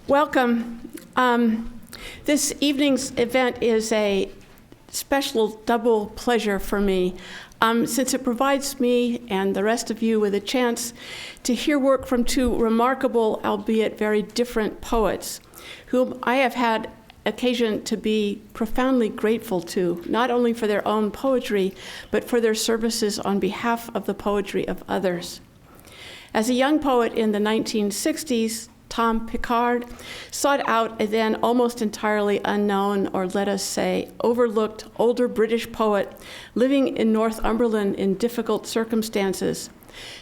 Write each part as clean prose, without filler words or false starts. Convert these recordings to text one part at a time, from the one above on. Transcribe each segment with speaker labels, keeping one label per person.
Speaker 1: Welcome. This evening's event is a special double pleasure for me, since it provides me and the rest of you with a chance to hear work from two remarkable, albeit very different poets, whom I have had occasion to be profoundly grateful to, not only for their own poetry, but for their services on behalf of the poetry of others. As a young poet in the 1960s, Tom Pickard sought out a then almost entirely unknown, or let us say, overlooked older British poet living in Northumberland in difficult circumstances.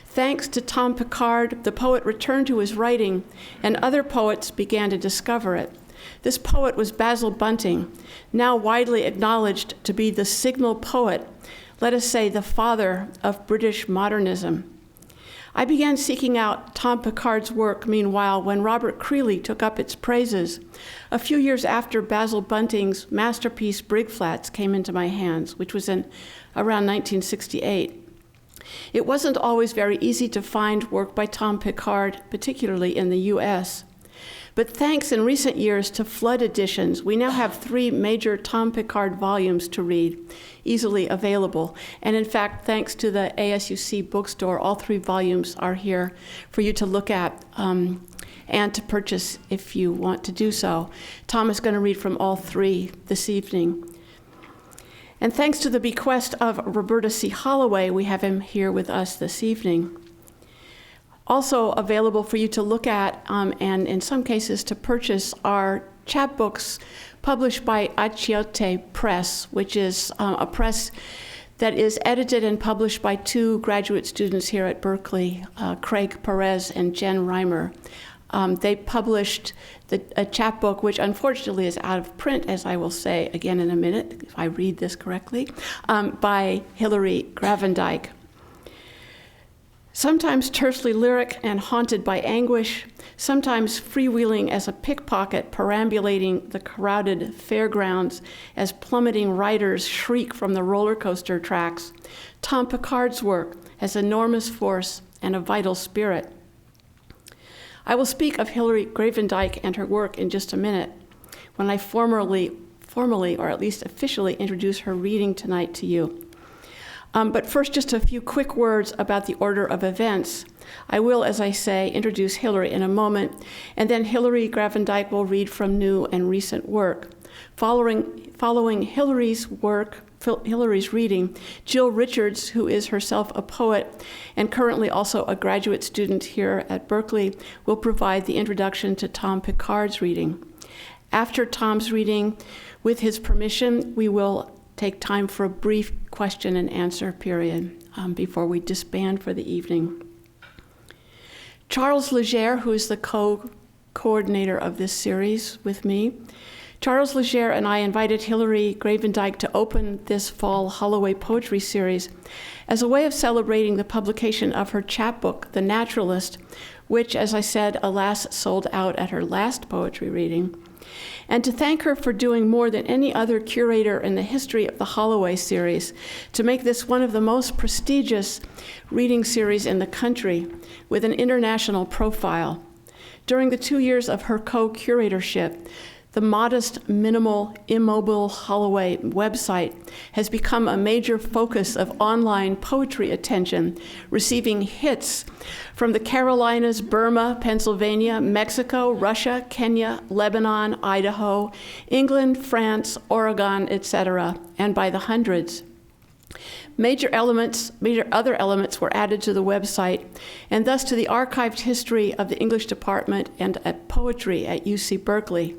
Speaker 1: Thanks to Tom Pickard, the poet returned to his writing, and other poets began to discover it. This poet was Basil Bunting, now widely acknowledged to be the signal poet, let us say the father of British modernism. I began seeking out Tom Pickard's work, meanwhile, when Robert Creeley took up its praises, a few years after Basil Bunting's masterpiece Brig Flats came into my hands, which was in around 1968. It wasn't always very easy to find work by Tom Pickard, particularly in the US. But thanks in recent years to flood editions, we now have 3 major Tom Pickard volumes to read, easily available. And in fact, thanks to the ASUC bookstore, all 3 volumes are here for you to look at and to purchase if you want to do so. Tom is going to read from all 3 this evening. And thanks to the bequest of Roberta C. Holloway, we have him here with us this evening. Also available for you to look at, and in some cases to purchase, are chapbooks published by Achiote Press, which is a press that is edited and published by 2 graduate students here at Berkeley, Craig Perez and Jen Reimer. They published a chapbook, which unfortunately is out of print, as I will say again in a minute, if I read this correctly, by Hillary Gravendyk. Sometimes tersely lyric and haunted by anguish, sometimes freewheeling as a pickpocket perambulating the crowded fairgrounds as plummeting riders shriek from the roller coaster tracks, Tom Pickard's work has enormous force and a vital spirit. I will speak of Hillary Gravendyk and her work in just a minute, when I formally, or at least officially, introduce her reading tonight to you. But first, just a few quick words about the order of events. I will, as I say, introduce Hillary in a moment, and then Hillary Gravendyk will read from new and recent work. Following Hillary's reading, Jill Richards, who is herself a poet and currently also a graduate student here at Berkeley, will provide the introduction to Tom Pickard's reading. After Tom's reading, with his permission, we will take time for a brief question and answer period before we disband for the evening. Charles Legere, who is the co-coordinator of this series with me, Charles Legere and I invited Hillary Gravendyk to open this fall Holloway poetry series as a way of celebrating the publication of her chapbook, The Naturalist, which, as I said, alas, sold out at her last poetry reading, and to thank her for doing more than any other curator in the history of the Holloway series to make this one of the most prestigious reading series in the country with an international profile. During the 2 years of her co-curatorship, the modest, minimal, immobile Holloway website has become a major focus of online poetry attention, receiving hits from the Carolinas, Burma, Pennsylvania, Mexico, Russia, Kenya, Lebanon, Idaho, England, France, Oregon, etc., and by the hundreds. Major other elements were added to the website, and thus to the archived history of the English department and poetry at UC Berkeley,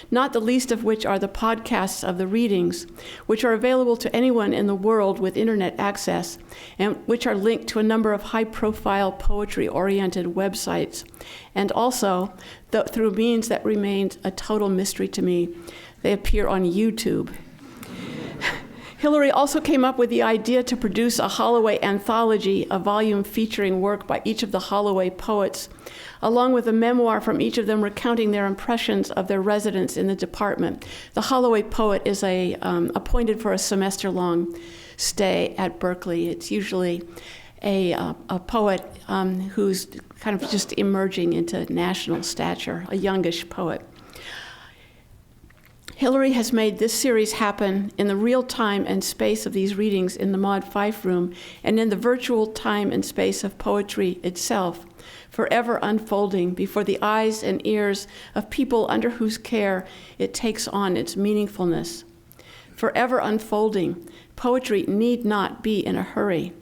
Speaker 1: not the least of which are the podcasts of the readings, which are available to anyone in the world with internet access, and which are linked to a number of high-profile poetry-oriented websites. And also, through means that remained a total mystery to me, they appear on YouTube. Hillary also came up with the idea to produce a Holloway anthology, a volume featuring work by each of the Holloway poets, along with a memoir from each of them recounting their impressions of their residence in the department. The Holloway poet is appointed for a semester-long stay at Berkeley. It's usually a poet who's kind of just emerging into national stature, a youngish poet. Hillary has made this series happen in the real time and space of these readings in the Maud Fife Room and in the virtual time and space of poetry itself, forever unfolding before the eyes and ears of people under whose care it takes on its meaningfulness. Forever unfolding, poetry need not be in a hurry.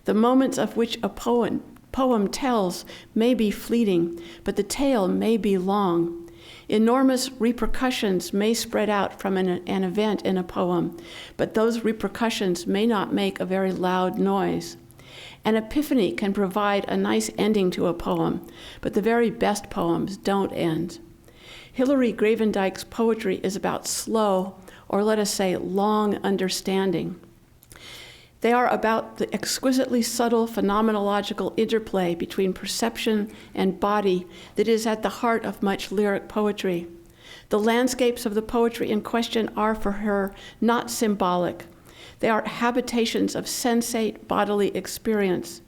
Speaker 1: The moments of which a poem tells may be fleeting, but the tale may be long. Enormous repercussions may spread out from an event in a poem, but those repercussions may not make a very loud noise. An epiphany can provide a nice ending to a poem, but the very best poems don't end. Hillary Gravendyk's poetry is about slow, or let us say long, understanding. They are about the exquisitely subtle phenomenological interplay between perception and body that is at the heart of much lyric poetry. The landscapes of the poetry in question are for her not symbolic. They are habitations of sensate bodily experience.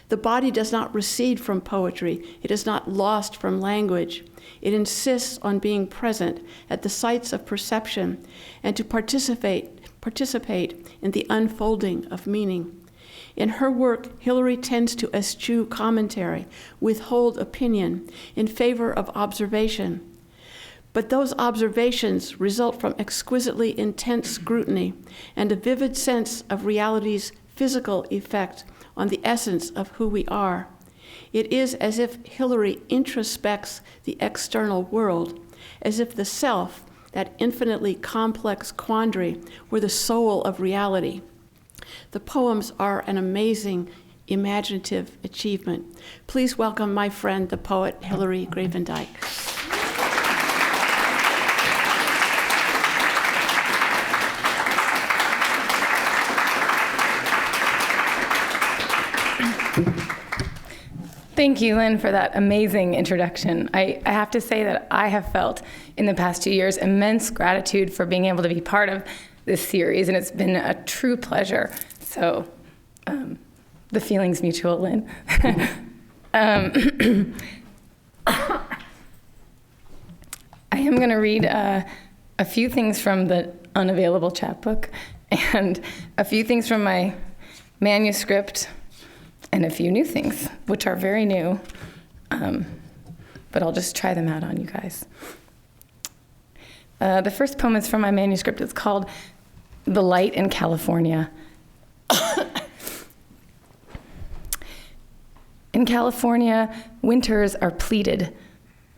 Speaker 1: The body does not recede from poetry. It is not lost from language. It insists on being present at the sites of perception and to participate in the unfolding of meaning. In her work, Hillary tends to eschew commentary, withhold opinion in favor of observation. But those observations result from exquisitely intense scrutiny and a vivid sense of reality's physical effect on the essence of who we are. It is as if Hillary introspects the external world, as if the self, that infinitely complex quandary, were the soul of reality. The poems are an amazing imaginative achievement. Please welcome my friend, the poet Hillary Gravendyk.
Speaker 2: Thank you, Lynn, for that amazing introduction. I have to say that I have felt in the past 2 years immense gratitude for being able to be part of this series, and it's been a true pleasure. So the feeling's mutual, Lynn. I am going to read a few things from the unavailable chapbook and a few things from my manuscript and a few new things, which are very new, but I'll just try them out on you guys. The first poem is from my manuscript. It's called The Light in California. In California, winters are pleated.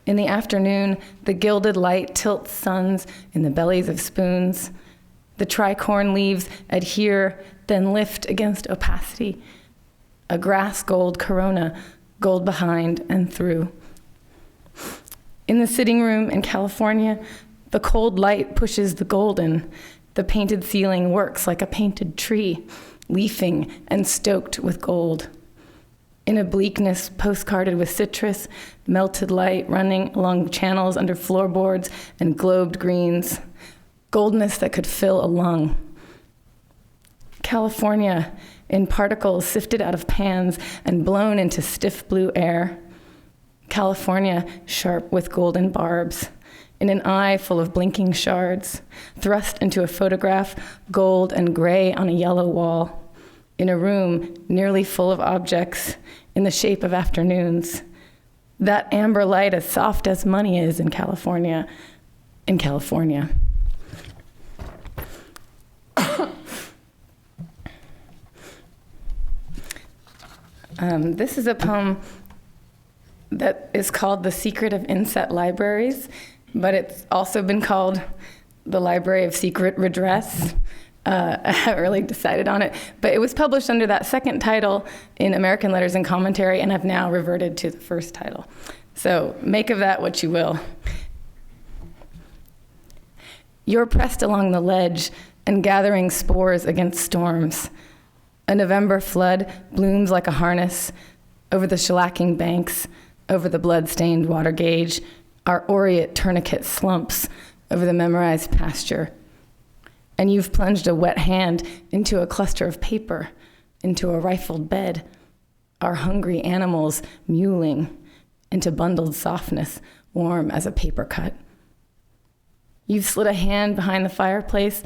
Speaker 2: In the afternoon, the gilded light tilts suns in the bellies of spoons. The tricorn leaves adhere, then lift against opacity. A grass gold corona, gold behind and through. In the sitting room in California, the cold light pushes the golden. The painted ceiling works like a painted tree, leafing and stoked with gold. In a bleakness postcarded with citrus, melted light running along channels under floorboards and globed greens, goldness that could fill a lung. California, in particles sifted out of pans and blown into stiff blue air. California, sharp with golden barbs, in an eye full of blinking shards, thrust into a photograph, gold and gray on a yellow wall, in a room nearly full of objects, in the shape of afternoons. That amber light as soft as money is in California, in California. This is a poem that is called The Secret of Inset Libraries, but it's also been called The Library of Secret Redress. I haven't really decided on it, but it was published under that second title in American Letters and Commentary, and I've now reverted to the first title. So make of that what you will. You're pressed along the ledge and gathering spores against storms. A November flood blooms like a harness over the shellacking banks, over the blood-stained water gauge. Our aureate tourniquet slumps over the memorized pasture. And you've plunged a wet hand into a cluster of paper, into a rifled bed, our hungry animals mewling into bundled softness, warm as a paper cut. You've slid a hand behind the fireplace,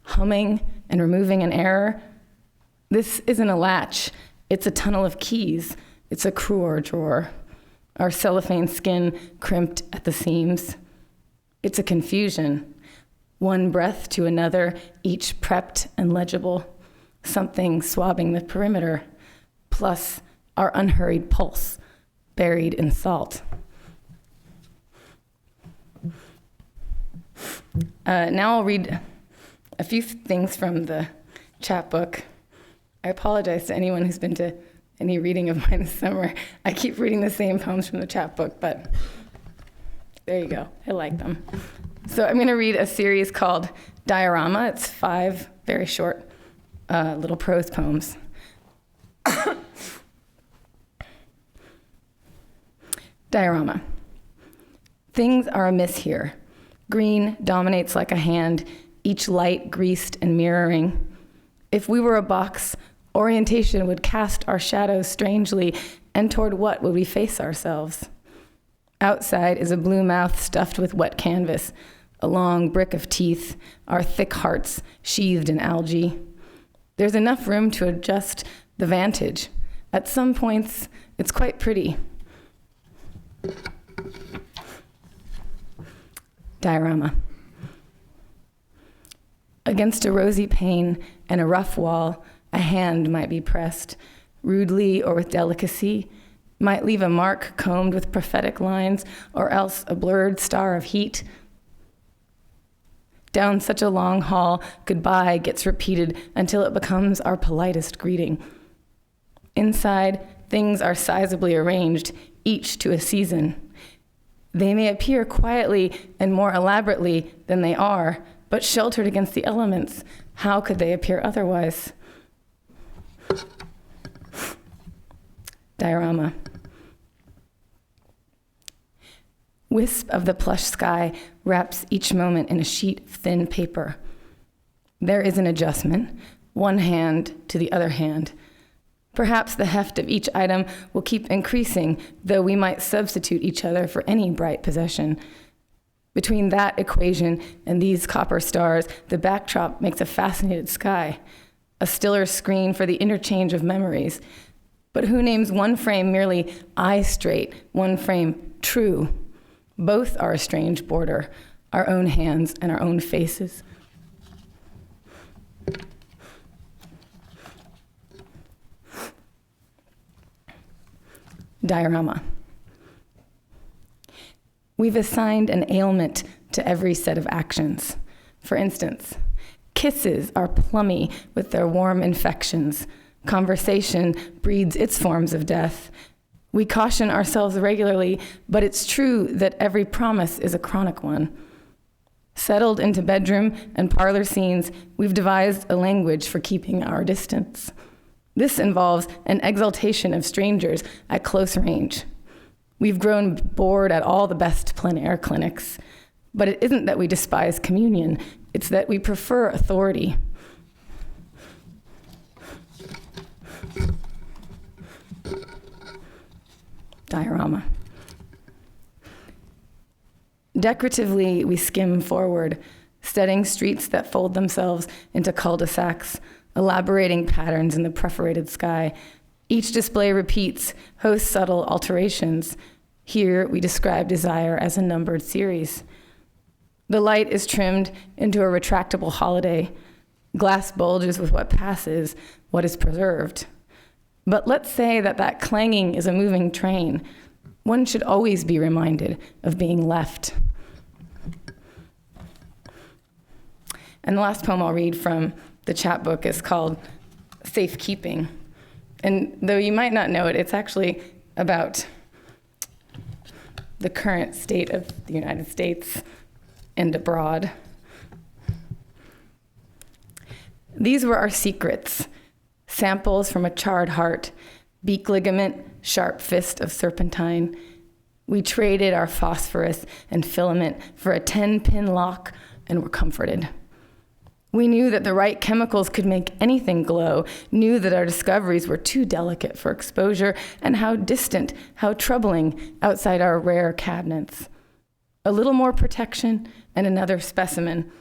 Speaker 2: humming and removing an error. This isn't a latch, it's a tunnel of keys. It's a cruor drawer, our cellophane skin crimped at the seams. It's a confusion, one breath to another, each prepped and legible, something swabbing the perimeter, plus our unhurried pulse, buried in salt. Now I'll read a few things from the chapbook. I apologize to anyone who's been to any reading of mine this summer. I keep reading the same poems from the chapbook, but there you go. I like them. So I'm going to read a series called Diorama. It's 5 very short little prose poems. Diorama. Things are amiss here. Green dominates like a hand, each light greased and mirroring. If we were a box, orientation would cast our shadows strangely, and toward what would we face ourselves? Outside is a blue mouth stuffed with wet canvas, a long brick of teeth, our thick hearts sheathed in algae. There's enough room to adjust the vantage. At some points, it's quite pretty. Diorama. Against a rosy pane and a rough wall, a hand might be pressed, rudely or with delicacy, might leave a mark combed with prophetic lines, or else a blurred star of heat. Down such a long hall, goodbye gets repeated until it becomes our politest greeting. Inside, things are sizably arranged, each to a season. They may appear quietly and more elaborately than they are, but sheltered against the elements, how could they appear otherwise? Diorama. Wisp of the plush sky wraps each moment in a sheet of thin paper. There is an adjustment, one hand to the other hand. Perhaps the heft of each item will keep increasing, though we might substitute each other for any bright possession. Between that equation and these copper stars, the backdrop makes a fascinated sky, a stiller screen for the interchange of memories. But who names one frame merely eye straight, one frame true? Both are a strange border, our own hands and our own faces. Diorama. We've assigned an ailment to every set of actions. For instance, kisses are plummy with their warm infections. Conversation breeds its forms of death. We caution ourselves regularly, but it's true that every promise is a chronic one. Settled into bedroom and parlor scenes, we've devised a language for keeping our distance. This involves an exaltation of strangers at close range. We've grown bored at all the best plein air clinics, but it isn't that we despise communion, it's that we prefer authority. Diorama. Decoratively, we skim forward, studying streets that fold themselves into cul-de-sacs, elaborating patterns in the perforated sky. Each display repeats, hosts subtle alterations. Here, we describe desire as a numbered series. The light is trimmed into a retractable holiday. Glass bulges with what passes, what is preserved. But let's say that clanging is a moving train. One should always be reminded of being left. And the last poem I'll read from the chapbook is called Safekeeping. And though you might not know it, it's actually about the current state of the United States and abroad. These were our secrets. Samples from a charred heart, beak ligament, sharp fist of serpentine. We traded our phosphorus and filament for a 10-pin lock and were comforted. We knew that the right chemicals could make anything glow, knew that our discoveries were too delicate for exposure, and how distant, how troubling outside our rare cabinets. A little more protection and another specimen,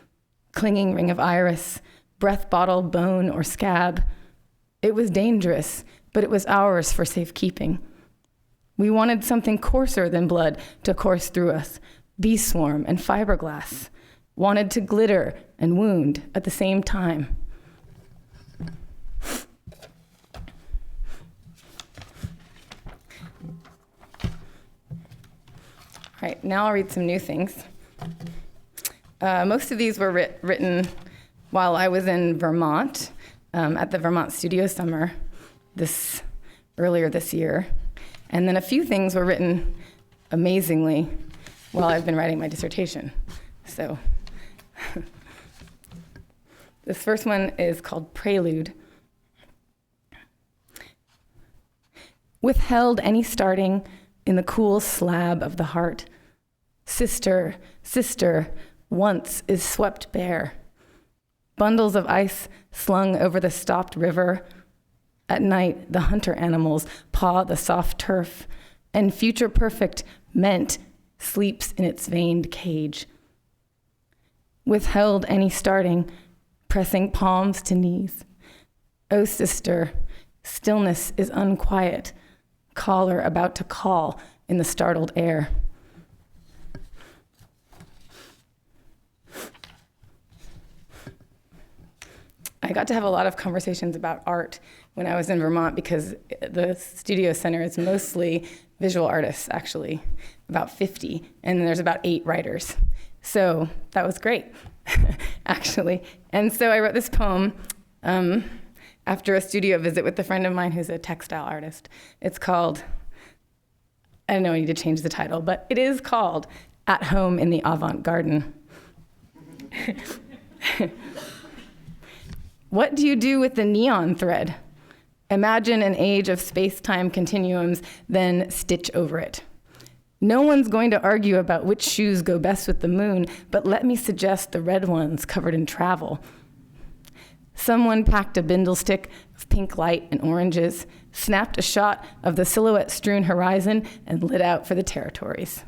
Speaker 2: clinging ring of iris, breath bottle, bone, or scab. It was dangerous, but it was ours for safekeeping. We wanted something coarser than blood to course through us, bee swarm and fiberglass, wanted to glitter and wound at the same time. All right, now I'll read some new things. Most of these were written while I was in Vermont, at the Vermont Studio Summer earlier this year. And then a few things were written amazingly while I've been writing my dissertation. So this first one is called Prelude. Withheld any starting in the cool slab of the heart. Sister, sister, once is swept bare. Bundles of ice slung over the stopped river. At night, the hunter animals paw the soft turf, and future perfect meant sleeps in its veined cage. Withheld any starting, pressing palms to knees. O sister, stillness is unquiet, caller about to call in the startled air. I got to have a lot of conversations about art when I was in Vermont because the studio center is mostly visual artists, actually, about 50, and there's about 8 writers. So that was great, actually. And so I wrote this poem after a studio visit with a friend of mine who's a textile artist. It's called, I don't know, I need to change the title, but it is called At Home in the Avant-Garden. What do you do with the neon thread? Imagine an age of space-time continuums, then stitch over it. No one's going to argue about which shoes go best with the moon, but let me suggest the red ones covered in travel. Someone packed a bindle stick of pink light and oranges, snapped a shot of the silhouette-strewn horizon, and lit out for the territories.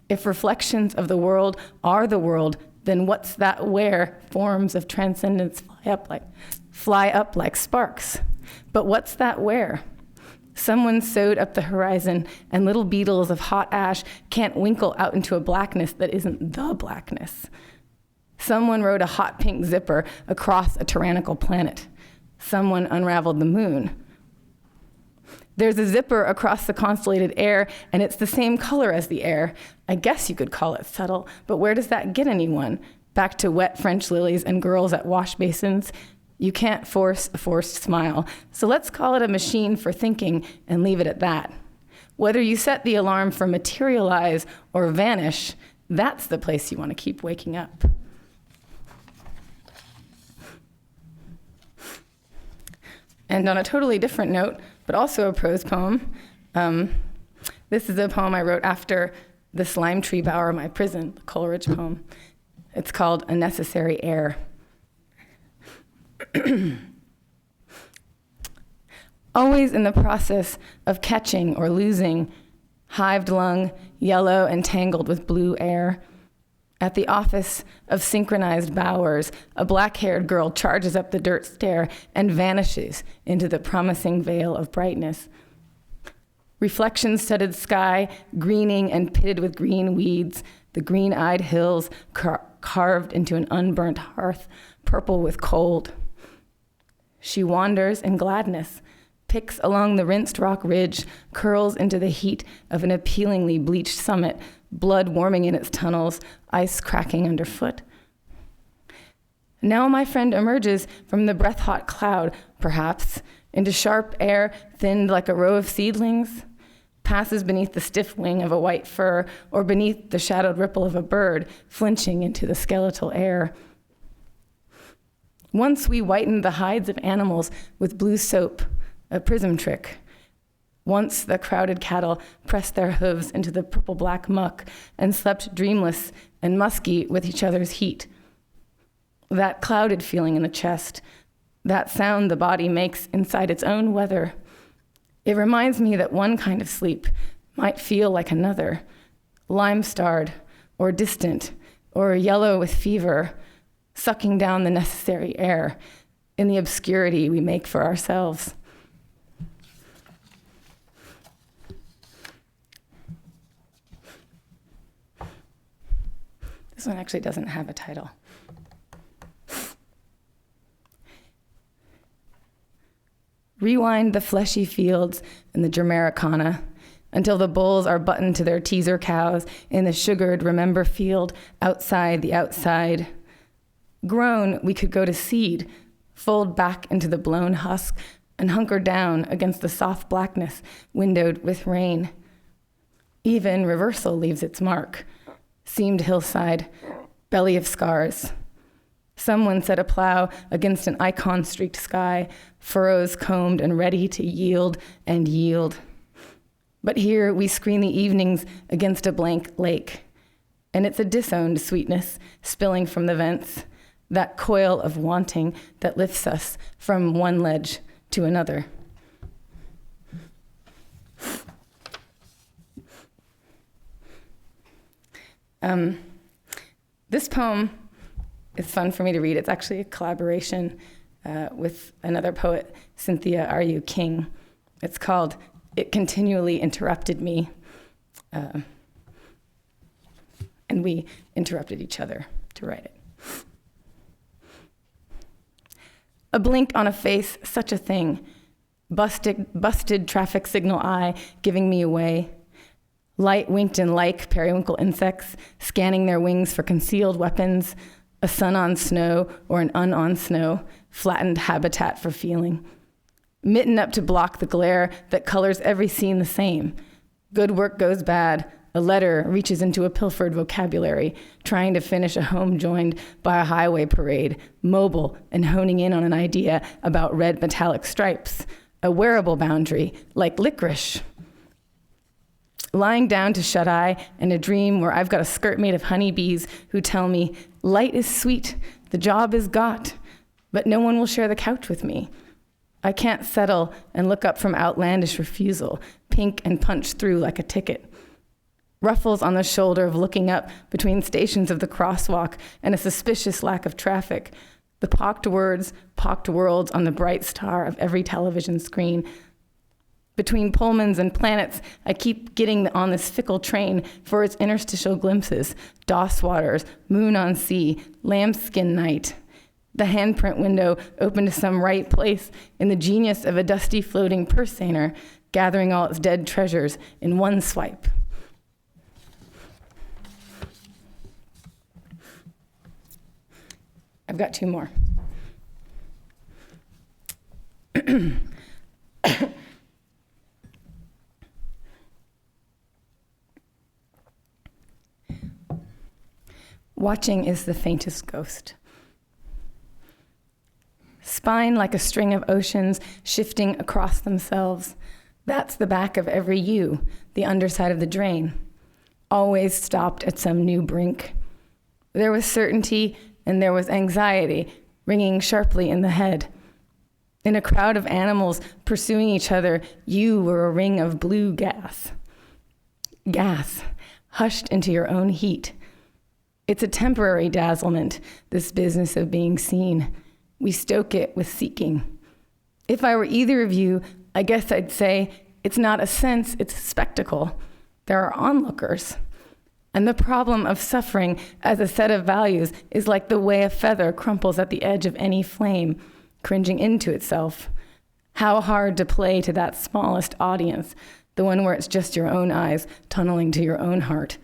Speaker 2: If reflections of the world are the world, then what's that where forms of transcendence fly up like sparks? But what's that where? Someone sewed up the horizon, and little beetles of hot ash can't winkle out into a blackness that isn't the blackness. Someone rode a hot pink zipper across a tyrannical planet. Someone unraveled the moon. There's a zipper across the constellated air, and it's the same color as the air. I guess you could call it subtle, but where does that get anyone? Back to wet French lilies and girls at wash basins? You can't force a forced smile, so let's call it a machine for thinking and leave it at that. Whether you set the alarm for materialize or vanish, that's the place you want to keep waking up. And on a totally different note, but also a prose poem, this is a poem I wrote after the slime tree bower, my prison, the Coleridge poem. It's called A Necessary Air. Always in the process of catching or losing, hived lung, yellow and tangled with blue air. At the office of synchronized bowers, a black-haired girl charges up the dirt stair and vanishes into the promising veil of brightness. Reflection-studded sky, greening and pitted with green weeds, the green-eyed hills carved into an unburnt hearth, purple with cold. She wanders in gladness, picks along the rinsed rock ridge, curls into the heat of an appealingly bleached summit, blood warming in its tunnels, ice cracking underfoot. Now my friend emerges from the breath-hot cloud, perhaps, into sharp air thinned like a row of seedlings, passes beneath the stiff wing of a white fir or beneath the shadowed ripple of a bird flinching into the skeletal air. Once we whitened the hides of animals with blue soap, a prism trick. Once the crowded cattle pressed their hooves into the purple-black muck and slept dreamless and musky with each other's heat. that clouded feeling in the chest, that sound the body makes inside its own weather. It reminds me that one kind of sleep might feel like another, lime-starred or distant or yellow with fever, sucking down the necessary air in the obscurity we make for ourselves. This one actually doesn't have a title. Rewind the fleshy fields in the Jamericana until the bulls are buttoned to their teaser cows in the sugared remember field outside the outside. Grown, we could go to seed, fold back into the blown husk, and hunker down against the soft blackness windowed with rain. Even reversal leaves its mark. Seamed hillside, belly of scars. Someone set a plow against an icon-streaked sky, furrows combed and ready to yield and yield. But here we screen the evenings against a blank lake, and it's a disowned sweetness spilling from the vents, that coil of wanting that lifts us from one ledge to another. This poem is fun for me to read. It's actually a collaboration with another poet, Cynthia R.U. King. It's called It Continually Interrupted Me. And we interrupted each other to write it. A blink on a face, such a thing. Busted traffic signal eye giving me away. Light winked in like periwinkle insects, scanning their wings for concealed weapons. A sun on snow or an on snow, flattened habitat for feeling. Mitten up to block the glare that colors every scene the same. Good work goes bad. A letter reaches into a pilfered vocabulary, trying to finish a home joined by a highway parade, mobile and honing in on an idea about red metallic stripes, a wearable boundary, like licorice. Lying down to shut eye in a dream where I've got a skirt made of honeybees who tell me, light is sweet, the job is got, but no one will share the couch with me. I can't settle and look up from outlandish refusal, pink and punch through like a ticket. Ruffles on the shoulder of looking up between stations of the crosswalk and a suspicious lack of traffic. The pocked words, pocked worlds on the bright star of every television screen. Between Pullmans and planets, I keep getting on this fickle train for its interstitial glimpses, Doss waters, moon on sea, lambskin night. The handprint window open to some right place in the genius of a dusty floating purse seiner, gathering all its dead treasures in one swipe. I've got two more. Watching is the faintest ghost. Spine like a string of oceans shifting across themselves. That's the back of every U, the underside of the drain. Always stopped at some new brink. There was certainty and there was anxiety ringing sharply in the head. In a crowd of animals pursuing each other, you were a ring of blue gas. Gas, hushed into your own heat. It's a temporary dazzlement, this business of being seen. We stoke it with seeking. If I were either of you, I guess I'd say it's not a sense, it's a spectacle. There are onlookers. And the problem of suffering as a set of values is like the way a feather crumples at the edge of any flame, cringing into itself. How hard to play to that smallest audience, the one where it's just your own eyes tunneling to your own heart.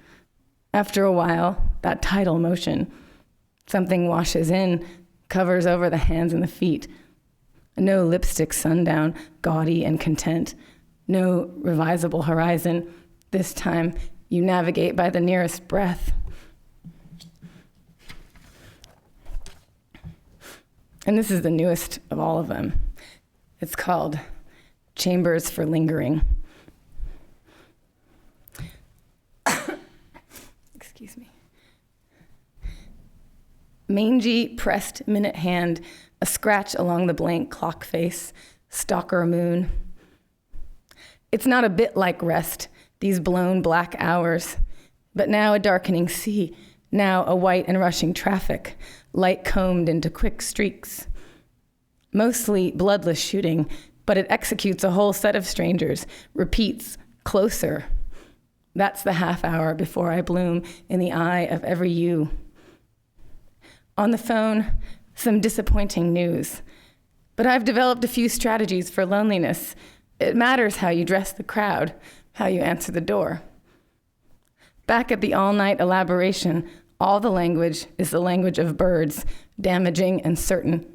Speaker 2: After a while, that tidal motion, something washes in, covers over the hands and the feet. No lipstick sundown, gaudy and content. No revisable horizon. This time, you navigate by the nearest breath. And this is the newest of all of them. It's called Chambers for Lingering. Excuse me. Mangy, pressed minute hand, a scratch along the blank clock face, stalker moon. It's not a bit like rest, these blown black hours, but now a darkening sea, now a white and rushing traffic, light combed into quick streaks. Mostly bloodless shooting, but it executes a whole set of strangers, repeats, closer. That's the half hour before I bloom in the eye of every you. On the phone, some disappointing news. But I've developed a few strategies for loneliness. It matters how you dress the crowd, how you answer the door. Back at the all-night elaboration, all the language is the language of birds, damaging and certain.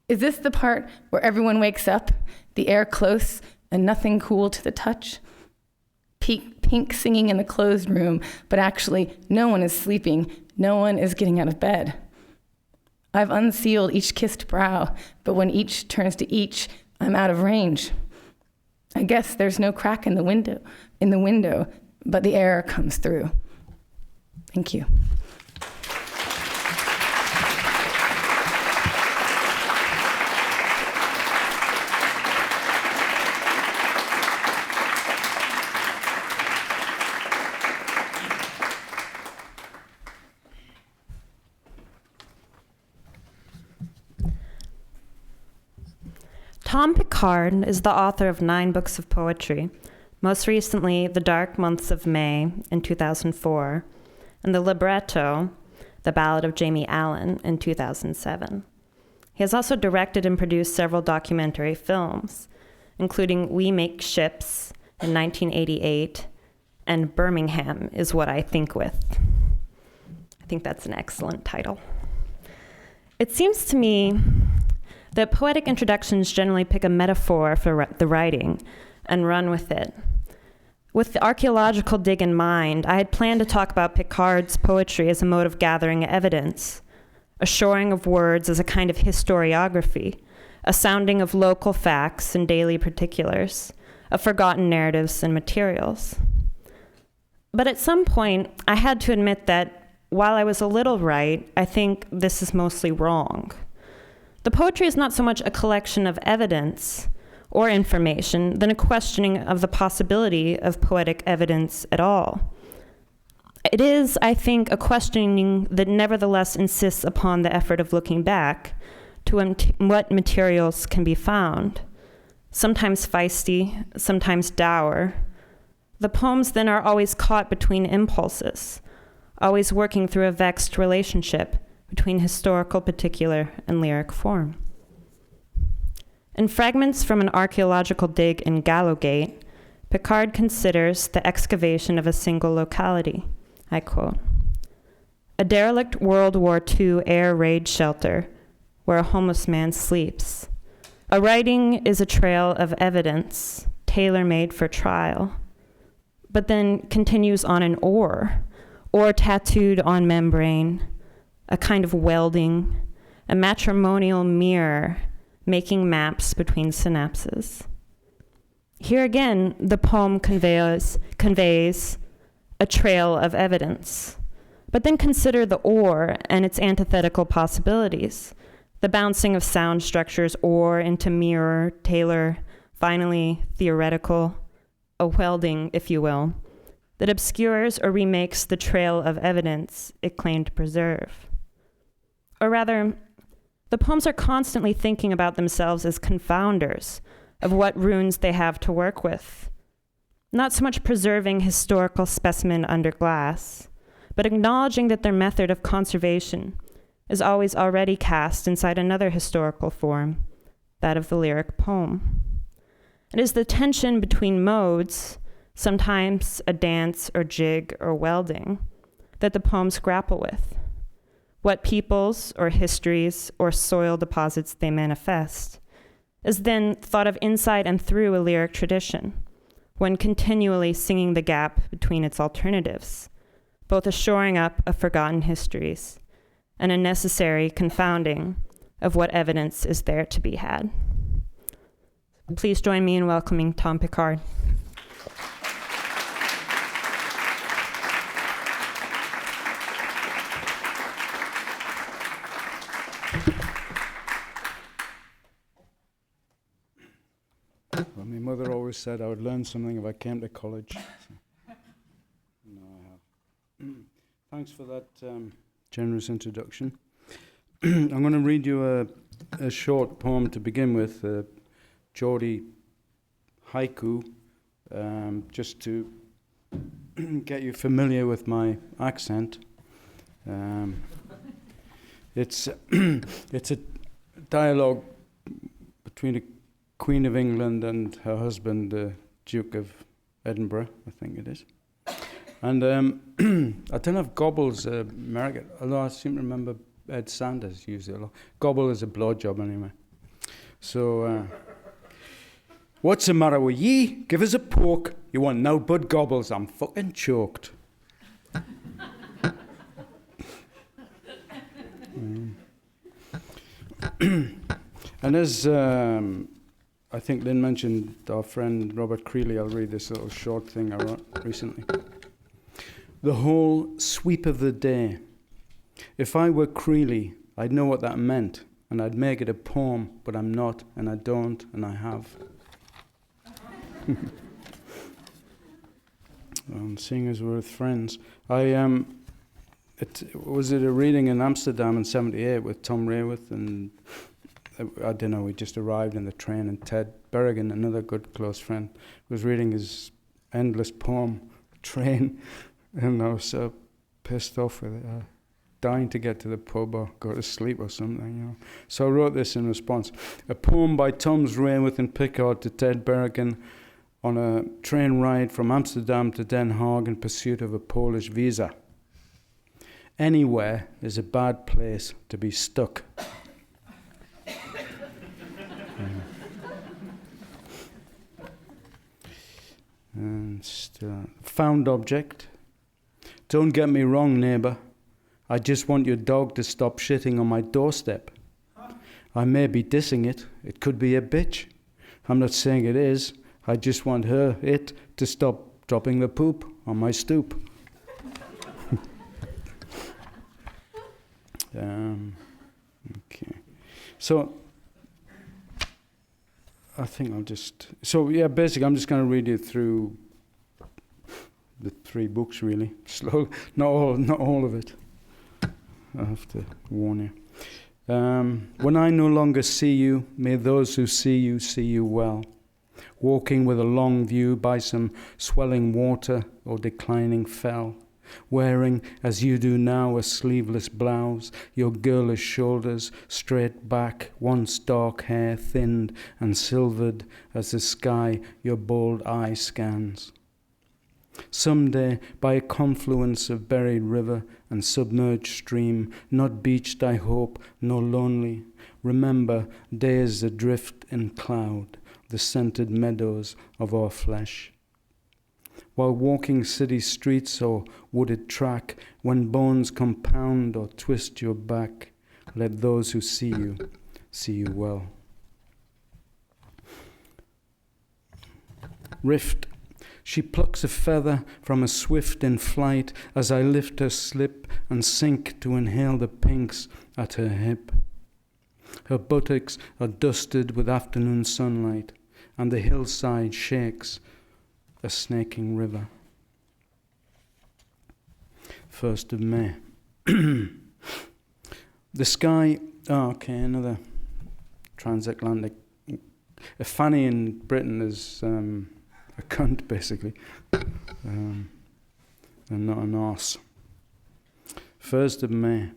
Speaker 2: Is this the part where everyone wakes up, the air close and nothing cool to the touch? Pink singing in the closed room, but actually no one is sleeping, no one is getting out of bed. I've unsealed each kissed brow, but when each turns to each, I'm out of range. I guess there's no crack in the window, but the air comes through. Thank you.
Speaker 3: Tom Pickard is the author of 9 books of poetry, most recently The Dark Months of May in 2004, and the libretto, The Ballad of Jamie Allan in 2007. He has also directed and produced several documentary films, including We Make Ships in 1988 and Birmingham is What I Think With. I think that's an excellent title. It seems to me that poetic introductions generally pick a metaphor for the writing and run with it. With the archaeological dig in mind, I had planned to talk about Pickard's poetry as a mode of gathering evidence, a shoring of words as a kind of historiography, a sounding of local facts and daily particulars, of forgotten narratives and materials. But at some point, I had to admit that while I was a little right, I think this is mostly wrong. The poetry is not so much a collection of evidence or information than a questioning of the possibility of poetic evidence at all. It is, I think, a questioning that nevertheless insists upon the effort of looking back to what materials can be found, sometimes feisty, sometimes dour. The poems then are always caught between impulses, always working through a vexed relationship between historical particular and lyric form. In Fragments from an Archaeological Dig in Gallowgate, Pickard considers the excavation of a single locality. I quote, "A derelict World War II air raid shelter where a homeless man sleeps. A writing is a trail of evidence, tailor-made for trial, but then continues on an ore tattooed on membrane, a kind of welding, a matrimonial mirror making maps between synapses." Here again, the poem conveys a trail of evidence. But then consider the ore and its antithetical possibilities, the bouncing of sound structures, ore into mirror, tailor, finally theoretical, a welding, if you will, that obscures or remakes the trail of evidence it claimed to preserve. Or rather, the poems are constantly thinking about themselves as confounders of what runes they have to work with, not so much preserving historical specimen under glass, but acknowledging that their method of conservation is always already cast inside another historical form, that of the lyric poem. It is the tension between modes, sometimes a dance or jig or welding, that the poems grapple with. What peoples or histories or soil deposits they manifest is then thought of inside and through a lyric tradition, when continually singing the gap between its alternatives, both a shoring up of forgotten histories and a necessary confounding of what evidence is there to be had. Please join me in welcoming Tom Pickard.
Speaker 4: Well, my mother always said I would learn something if I came to college. So. No, I have. Thanks for that generous introduction. I'm going to read you a short poem to begin with, Geordie haiku, just to get you familiar with my accent. It's a dialogue between the Queen of England and her husband, the Duke of Edinburgh, I think it is. And I don't know if gobble's American, although I seem to remember Ed Sanders used it a lot. Gobble is a blowjob anyway. So, what's the matter with ye? Give us a poke. You want no bud gobbles. I'm fucking choked. And as I think Lynn mentioned, our friend Robert Creeley, I'll read this little short thing I wrote recently. The whole sweep of the day. If I were Creeley, I'd know what that meant, and I'd make it a poem, but I'm not, and I don't, and I have. Seeing as we're with friends, was it a reading in Amsterdam in '78 with Tom Rayworth, and I don't know, we just arrived in the train, and Ted Berrigan, another good close friend, was reading his endless poem, Train, and I was so pissed off with it, dying to get to the pub or go to sleep or something, you know. So I wrote this in response. A poem by Thomas Rayworth and Pickard to Ted Berrigan on a train ride from Amsterdam to Den Haag in pursuit of a Polish visa. Anywhere is a bad place to be stuck. And found object. Don't get me wrong, neighbour. I just want your dog to stop shitting on my doorstep. I may be dissing it. It could be a bitch. I'm not saying it is. I just want it to stop dropping the poop on my stoop. Okay. So, I think basically I'm just going to read you through the 3 books, really. Slow, not all of it. I have to warn you. When I no longer see you, may those who see you well. Walking with a long view by some swelling water or declining fell. Wearing, as you do now, a sleeveless blouse, your girlish shoulders straight back, once dark hair thinned and silvered as the sky your bold eye scans. Someday, by a confluence of buried river and submerged stream, not beached I hope, nor lonely, remember days adrift in cloud, the scented meadows of our flesh. While walking city streets or wooded track, when bones compound or twist your back, let those who see you well. Rift. She plucks a feather from a swift in flight as I lift her slip and sink to inhale the pinks at her hip. Her buttocks are dusted with afternoon sunlight, and the hillside shakes a snaking river. 1st of May. The sky, another transatlantic. A fanny in Britain is a cunt, basically, and not an arse. 1st of May.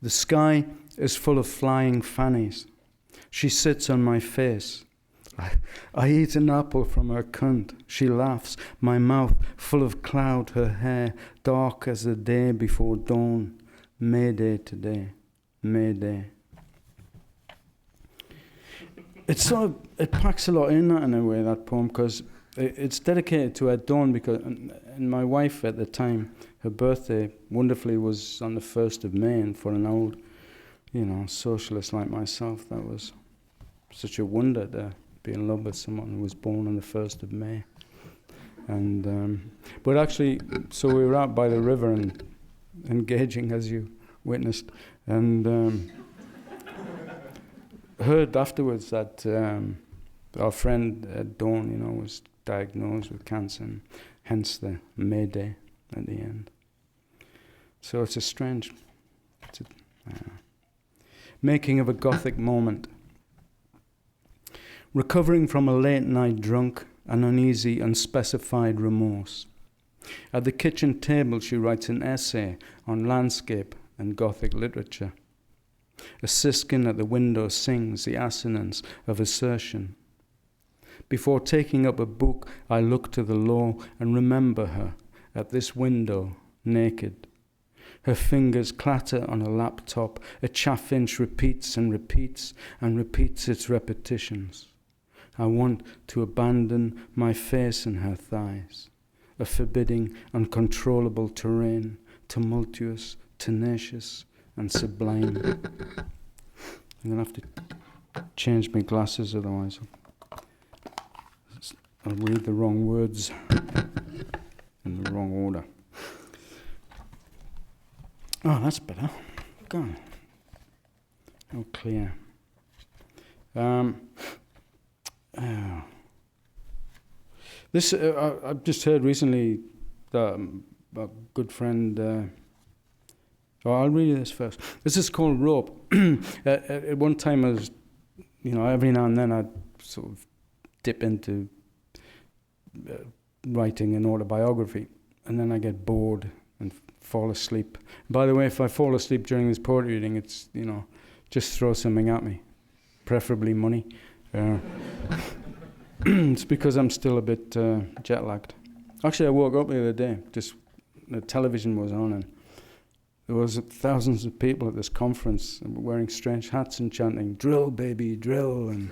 Speaker 4: The sky is full of flying fannies. She sits on my face. I eat an apple from her cunt. She laughs, my mouth full of cloud, her hair dark as the day before dawn. May Day today, May Day. It packs a lot in that, in a way, that poem, because it's dedicated to Ed Dawn, and my wife at the time, her birthday, wonderfully, was on the 1st of May, and for an old, socialist like myself, that was such a wonder to be in love with someone who was born on the 1st of May. And but actually, so we were out by the river and engaging, as you witnessed, and heard afterwards that Our friend Dawn, was diagnosed with cancer, and hence the Mayday at the end. So it's a strange making of a Gothic moment. Recovering from a late night drunk, an uneasy, unspecified remorse. At the kitchen table, she writes an essay on landscape and Gothic literature. A siskin at the window sings the assonance of assertion. Before taking up a book, I look to the law and remember her at this window, naked. Her fingers clatter on a laptop. A chaffinch repeats and repeats and repeats its repetitions. I want to abandon my face in her thighs. A forbidding, uncontrollable terrain, tumultuous, tenacious, and sublime. I'm going to have to change my glasses, otherwise I'll read the wrong words in the wrong order. Oh, that's better. God. How clear. This I've just heard recently that a good friend. I'll read you this first. This is called Rope. At one time, I was, every now and then I'd sort of dip into writing an autobiography, and then I get bored and fall asleep. By the way, if I fall asleep during this poetry reading, it's just throw something at me, preferably money. It's because I'm still a bit jet lagged. Actually, I woke up the other day. Just the television was on, and there was thousands of people at this conference wearing strange hats and chanting "Drill, baby, drill." And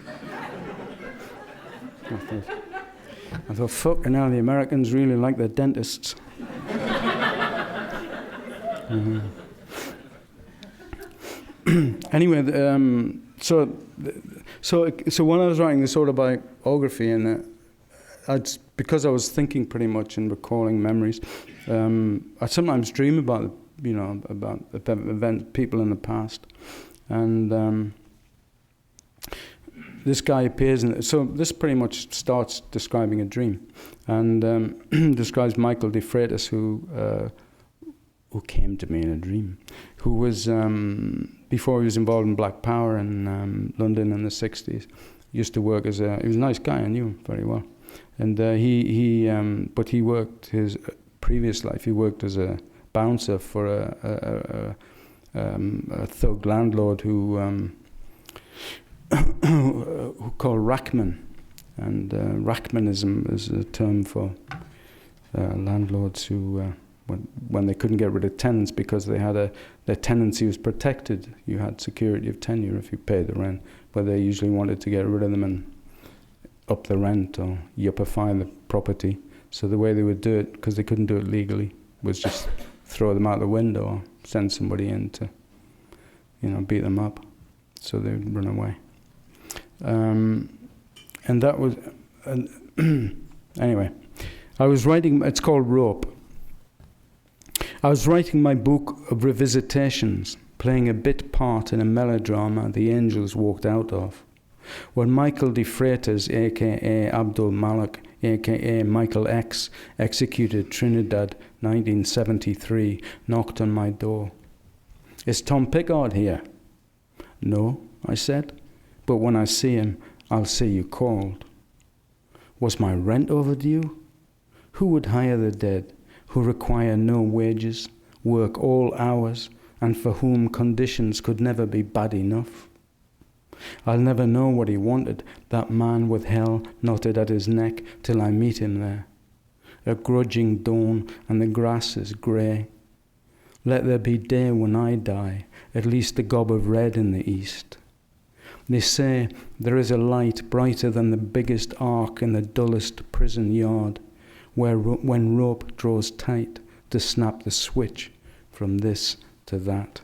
Speaker 4: I thought, fucking hell, the Americans really like their dentists. Anyway, so when I was writing this autobiography, and because I was thinking pretty much and recalling memories, I sometimes dream about people in the past, and this guy appears, so this pretty much starts describing a dream, and describes Michael de Freitas, who came to me in a dream, who was, before he was involved in Black Power in London in the 60s, used to work he was a nice guy, I knew him very well. And but he worked his previous life, he worked as a bouncer for a thug landlord who called Rackman. And Rackmanism is a term for landlords who, when they couldn't get rid of tenants because they had their tenancy was protected, you had security of tenure if you paid the rent, but they usually wanted to get rid of them and up the rent or yuppify the property. So the way they would do it, because they couldn't do it legally, was just throw them out the window or send somebody in to, beat them up. So they would run away. And that was, anyway, I was writing, it's called Rope. I was writing my book of revisitations, playing a bit part in a melodrama the angels walked out of, when Michael de Freitas, a.k.a. Abdul Malik, a.k.a. Michael X, executed Trinidad 1973, knocked on my door. "Is Tom Pickard here?" "No," I said, "but when I see him, I'll say you called." "Was my rent overdue?" "Who would hire the dead, who require no wages, work all hours, and for whom conditions could never be bad enough?" I'll never know what he wanted, that man with hell knotted at his neck, till I meet him there. A grudging dawn, and the grass is grey. Let there be day when I die, at least a gob of red in the east. They say there is a light brighter than the biggest arc in the dullest prison yard, where when rope draws tight to snap the switch from this to that.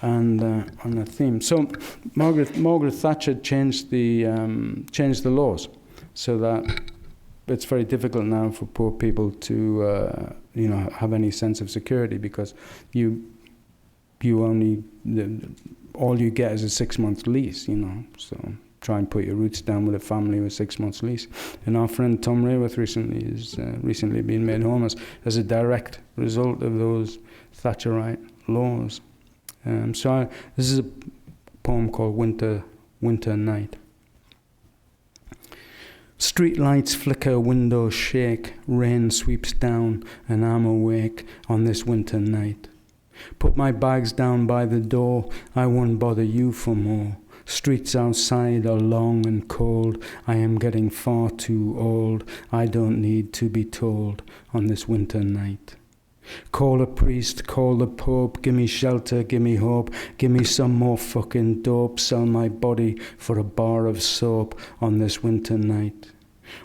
Speaker 4: And on that theme, so Margaret Thatcher changed the laws, so that it's very difficult now for poor people to have any sense of security, because you only all you get is a 6-month lease, so try and put your roots down with a family with 6 months lease. And our friend Tom Rayworth recently is recently been made homeless as a direct result of those Thatcherite laws. This is a poem called Winter Night. Street lights flicker, windows shake, rain sweeps down, and I'm awake on this winter night. Put my bags down by the door, I won't bother you for more. Streets outside are long and cold, I am getting far too old, I don't need to be told on this winter night. Call a priest, call the Pope, give me shelter, give me hope, give me some more fucking dope, sell my body for a bar of soap on this winter night.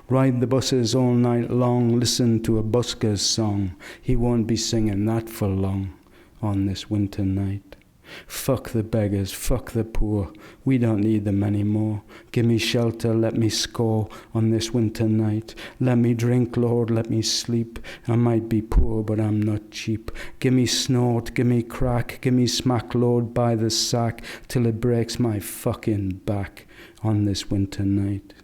Speaker 4: Ride the buses all night long, listen to a busker's song, he won't be singing that for long on this winter night. Fuck the beggars, fuck the poor, we don't need them anymore. Give me shelter, let me score on this winter night. Let me drink, Lord, let me sleep. I might be poor, but I'm not cheap. Give me snort, give me crack, give me smack, Lord, by the sack, till it breaks my fucking back on this winter night.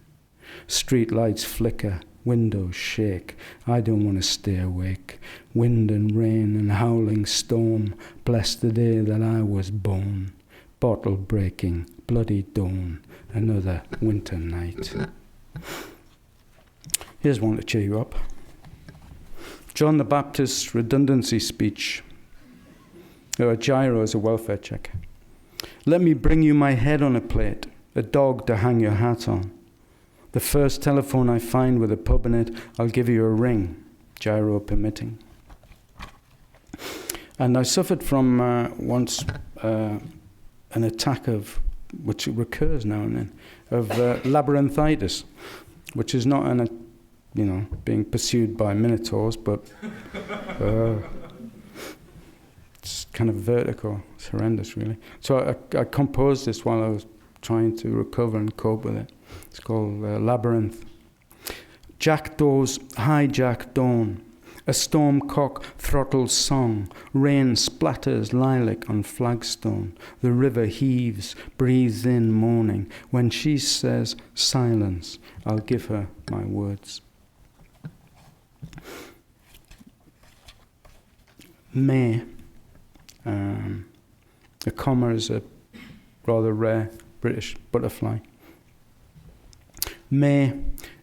Speaker 4: Street lights flicker, windows shake, I don't want to stay awake. Wind and rain and howling storm, bless the day that I was born. Bottle breaking, bloody dawn, another winter night. Here's one to cheer you up. John the Baptist's redundancy speech. A gyro is a welfare check. Let me bring you my head on a plate, a dog to hang your hat on. The first telephone I find with a pub in it, I'll give you a ring, gyro permitting. And I suffered from once an attack of, which recurs now and then, of labyrinthitis, which is not being pursued by minotaurs, but it's kind of vertigo. It's horrendous, really. So I composed this while I was trying to recover and cope with it. It's called Labyrinth. Jackdaws hijack dawn. A storm cock throttles song. Rain splatters lilac on flagstone. The river heaves, breathes in morning. When she says silence, I'll give her my words. May. A comma is a rather rare British butterfly. May,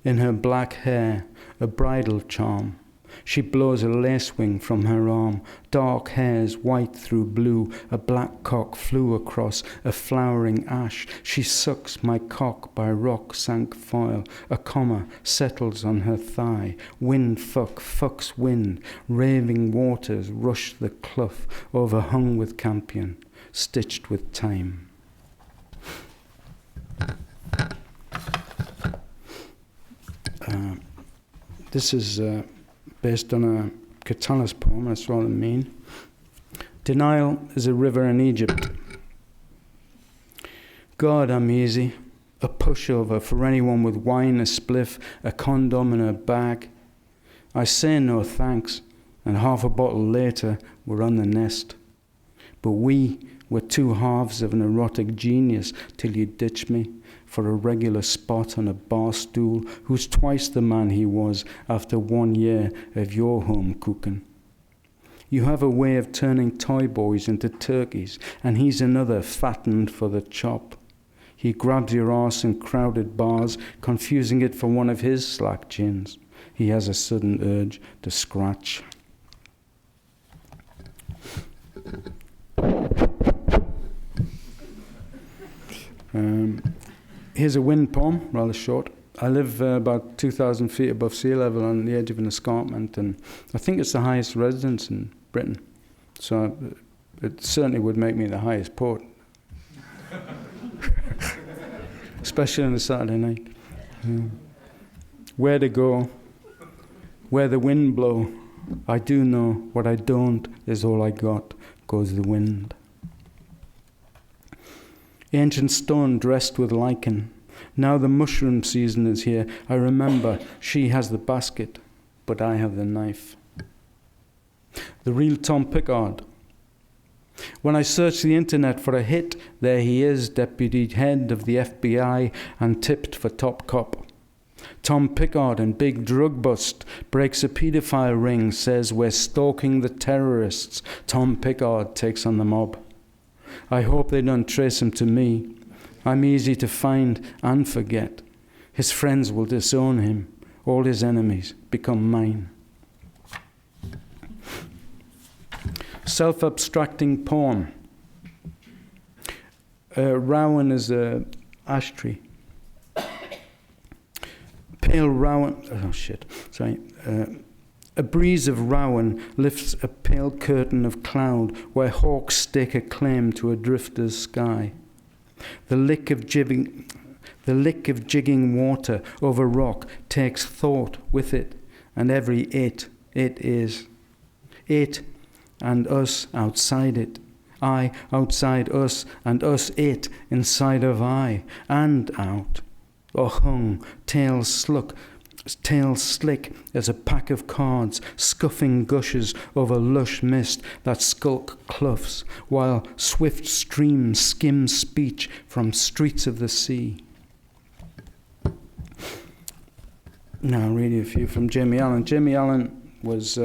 Speaker 4: in her black hair, a bridal charm. She blows a lace wing from her arm. Dark hairs white through blue. A black cock flew across a flowering ash. She sucks my cock by rock sank foil. A comma settles on her thigh. Wind fucks wind. Raving waters rush the clough, overhung with campion, stitched with time. This is based on a Catullus poem, that's rather mean. Denial is a river in Egypt. God, I'm easy. A pushover for anyone with wine, a spliff, a condom and a bag. I say no thanks, and half a bottle later we're on the nest. But we were two halves of an erotic genius till you ditch me for a regular spot on a bar stool, who's twice the man he was after 1 year of your home cooking. You have a way of turning toy boys into turkeys, and he's another fattened for the chop. He grabs your arse in crowded bars, confusing it for one of his slack gins. He has a sudden urge to scratch. Here's a wind poem, rather short. I live about 2,000 feet above sea level on the edge of an escarpment, and I think it's the highest residence in Britain. So it certainly would make me the highest poet. Especially on a Saturday night. Where to go, where the wind blow, I do know, what I don't is all I got, goes the wind. Ancient stone dressed with lichen. Now the mushroom season is here. I remember she has the basket, but I have the knife. The real Tom Pickard. When I search the internet for a hit, there he is, deputy head of the FBI and tipped for top cop. Tom Pickard in Big Drug Bust breaks a paedophile ring, says we're stalking the terrorists. Tom Pickard takes on the mob. I hope they don't trace him to me. I'm easy to find and forget. His friends will disown him. All his enemies become mine. Self-abstracting poem. Rowan is a ash tree. Pale rowan, a breeze of rowan lifts a pale curtain of cloud where hawks stake a claim to a drifter's sky. The lick of jigging water over rock takes thought with it, and every it is. It and us outside it. I outside us, and us it inside of I, and out. Or hung, tail slick as a pack of cards, scuffing gushes over lush mist that skulk cloughs, while swift streams skim speech from streets of the sea. Now I'll read you a few from Jamie Allan. Jamie Allan was,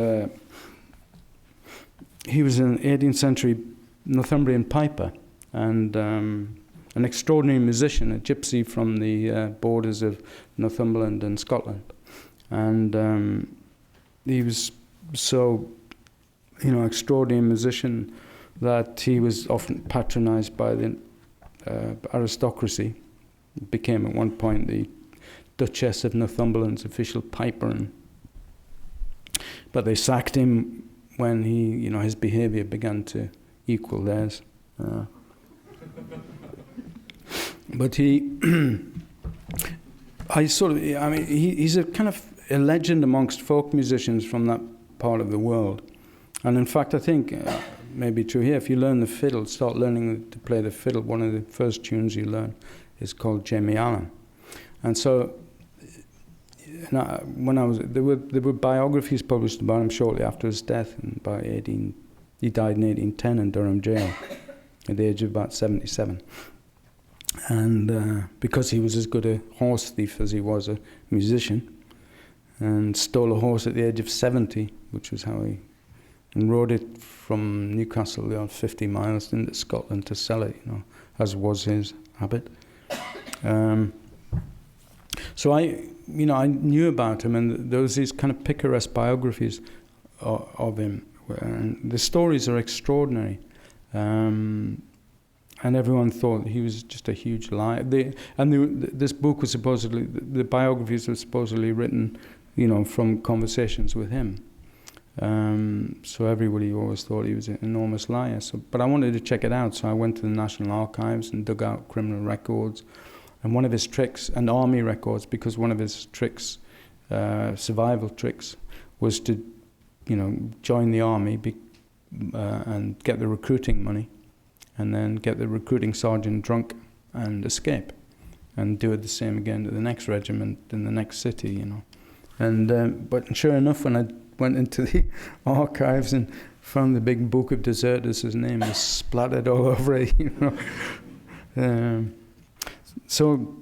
Speaker 4: he was an 18th century Northumbrian piper, and an extraordinary musician, a gypsy from the borders of Northumberland and Scotland. And he was so, extraordinary musician that he was often patronized by the aristocracy. Became at one point the Duchess of Northumberland's official piper. But they sacked him when his behavior began to equal theirs. But he's a kind of a legend amongst folk musicians from that part of the world. And in fact, I think, maybe true here, if you learn the fiddle, start learning to play the fiddle, one of the first tunes you learn is called Jamie Allan. And so, there were biographies published about him shortly after his death, and he died in 1810 in Durham jail at the age of about 77. And because he was as good a horse thief as he was a musician, and stole a horse at the age of 70, which was how he, and rode it from Newcastle 50 miles into Scotland to sell it, as was his habit. So I knew about him, and there was these kind of picaresque biographies of him, and the stories are extraordinary. And everyone thought he was just a huge liar. This book was supposedly, the biographies were supposedly written, from conversations with him. So everybody always thought he was an enormous liar. But I wanted to check it out, so I went to the National Archives and dug out criminal records. And one of his tricks, and army records, because one of his tricks, survival tricks, was to, join the army and get the recruiting money, and then get the recruiting sergeant drunk and escape, and do it the same again to the next regiment in the next city, And but sure enough, when I went into the archives and found the big book of deserters, his name was splattered all over it, So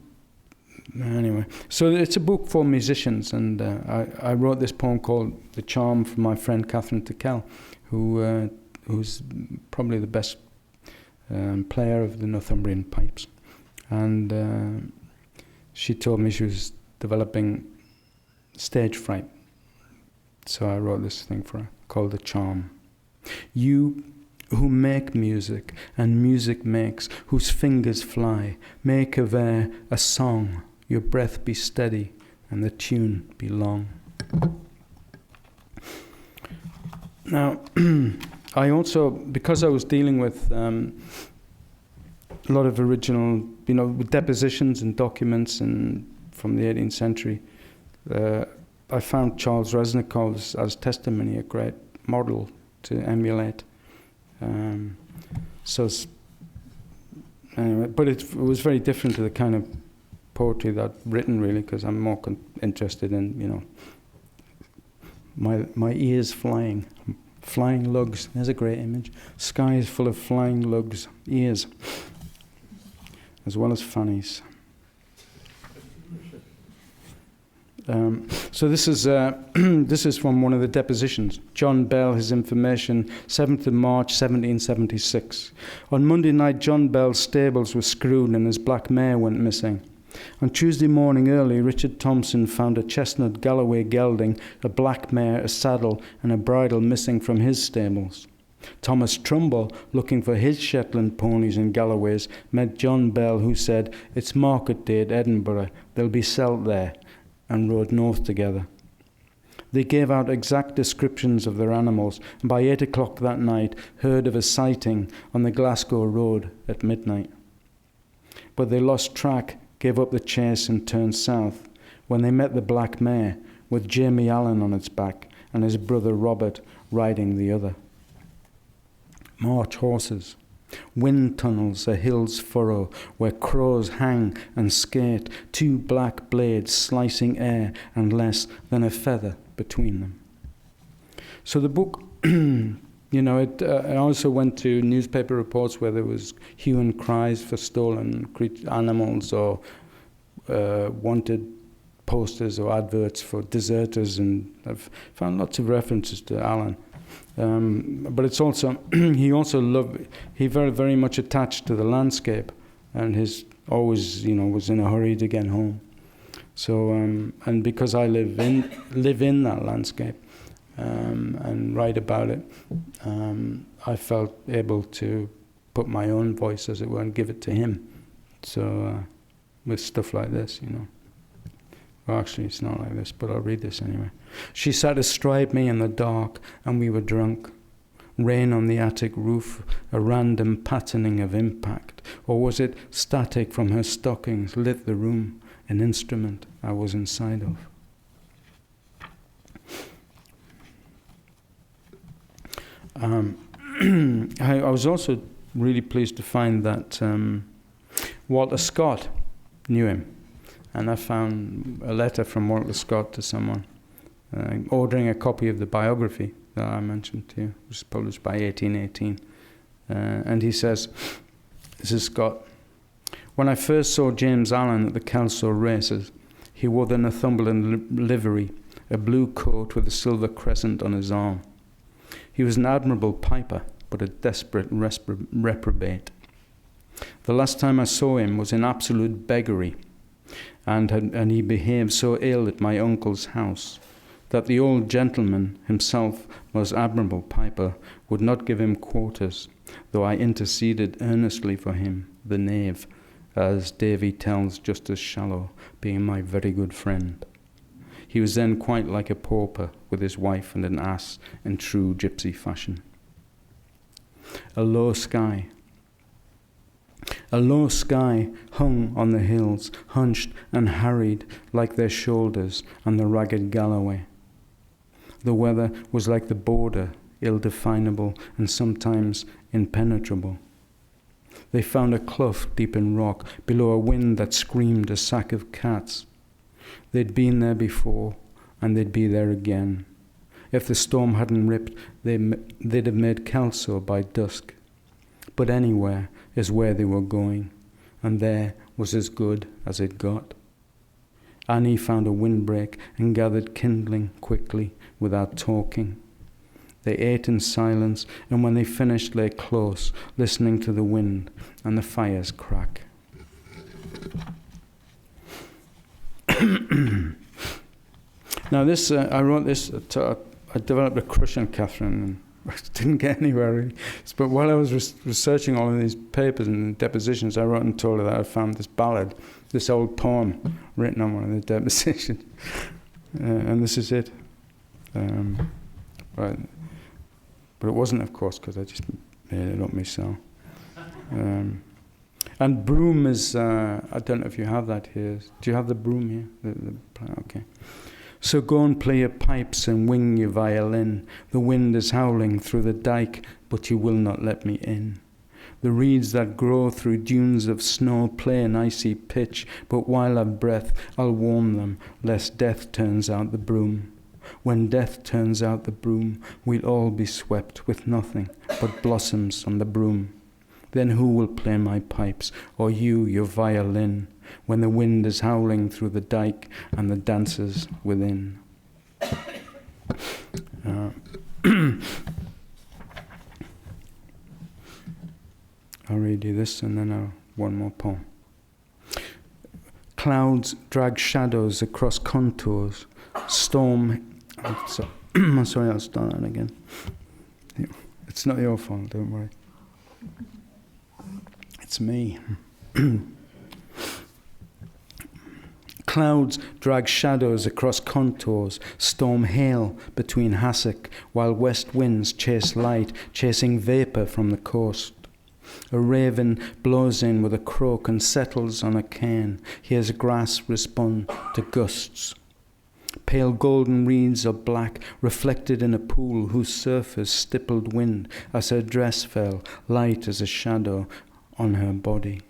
Speaker 4: anyway, so it's a book for musicians, and I wrote this poem called "The Charm" for my friend Catherine Tickell, who's probably the best player of the Northumbrian pipes, and she told me she was developing stage fright, so I wrote this thing for her called "The Charm." You who make music and music makes, whose fingers fly, make of air a song, your breath be steady and the tune be long. Now, I also, because I was dealing with a lot of original, with depositions and documents from the 18th century, I found Charles Reznikov's as testimony a great model to emulate. Anyway, but it was very different to the kind of poetry that I've written, really, because I'm more interested in, my ears flying. Flying lugs, there's a great image. Sky is full of flying lugs' ears, as well as fannies. So this is this is from one of the depositions. John Bell, his information, 7th of March, 1776. On Monday night, John Bell's stables were screwed and his black mare went missing. On Tuesday morning early, Richard Thompson found a chestnut Galloway gelding, a black mare, a saddle, and a bridle missing from his stables. Thomas Trumbull, looking for his Shetland ponies and Galloways, met John Bell, who said, "It's market day at Edinburgh, they'll be sold there," and rode north together. They gave out exact descriptions of their animals, and by 8 o'clock that night heard of a sighting on the Glasgow road at midnight. But they lost track, gave up the chase and turned south when they met the black mare with Jamie Allan on its back and his brother Robert riding the other. March horses. Wind tunnels, a hill's furrow, where crows hang and skate, 2 black blades slicing air and less than a feather between them. So the book, it also went to newspaper reports where there was hue and cries for stolen animals or wanted posters or adverts for deserters, and I've found lots of references to Allan. But it's also he very, very much attached to the landscape, and his always was in a hurry to get home. So and because I live in that landscape and write about it, I felt able to put my own voice, as it were, and give it to him. So with stuff like this, Well, actually, it's not like this, but I'll read this anyway. She sat astride me in the dark, and we were drunk. Rain on the attic roof, a random patterning of impact, or was it static from her stockings, lit the room, an instrument I was inside of. I was also really pleased to find that Walter Scott knew him. And I found a letter from Walter Scott to someone ordering a copy of the biography that I mentioned to you, which was published by 1818. And he says, this is Scott, "When I first saw James Allan at the Kelso races, he wore the Northumberland livery, a blue coat with a silver crescent on his arm. He was an admirable piper, but a desperate reprobate. The last time I saw him was in absolute beggary, and he behaved so ill at my uncle's house that the old gentleman, himself most admirable piper, would not give him quarters, though I interceded earnestly for him, the knave, as Davy tells Justice Shallow, being my very good friend. He was then quite like a pauper, with his wife and an ass, in true gypsy fashion. A low sky hung on the hills, hunched and harried like their shoulders and the ragged Galloway. The weather was like the border, ill-definable and sometimes impenetrable. They found a clough deep in rock, below a wind that screamed a sack of cats. They'd been there before, and they'd be there again. If the storm hadn't ripped, they'd have made Kelso by dusk. But anywhere is where they were going, and there was as good as it got. Annie found a windbreak and gathered kindling quickly, without talking. They ate in silence, and when they finished lay close, listening to the wind and the fire's crack. Now this, I wrote this, I developed a crush on Catherine, and I didn't get anywhere really. But while I was researching all of these papers and depositions, I wrote and told her that I found this ballad, this old poem written on one of the depositions. And this is it. Right. But it wasn't, of course, because I just made it up myself. And broom is, I don't know if you have that here. Do you have the broom here? Okay. So go and play your pipes and wing your violin. The wind is howling through the dike, but you will not let me in. The reeds that grow through dunes of snow play an icy pitch, but while I've breath, I'll warm them, lest death turns out the broom. When death turns out the broom, we'll all be swept with nothing but blossoms on the broom. Then who will play my pipes, or you your violin, when the wind is howling through the dike and the dancers within? I'll read you this and then one more poem. Clouds drag shadows across contours. Storm. Sorry, I'll start that again. It's not your fault, don't worry. It's me. Clouds drag shadows across contours, storm hail between hassock, while west winds chase light, chasing vapour from the coast. A raven blows in with a croak and settles on a cairn, hears grass respond to gusts. Pale golden reeds are black, reflected in a pool whose surface stippled wind as her dress fell, light as a shadow on her body.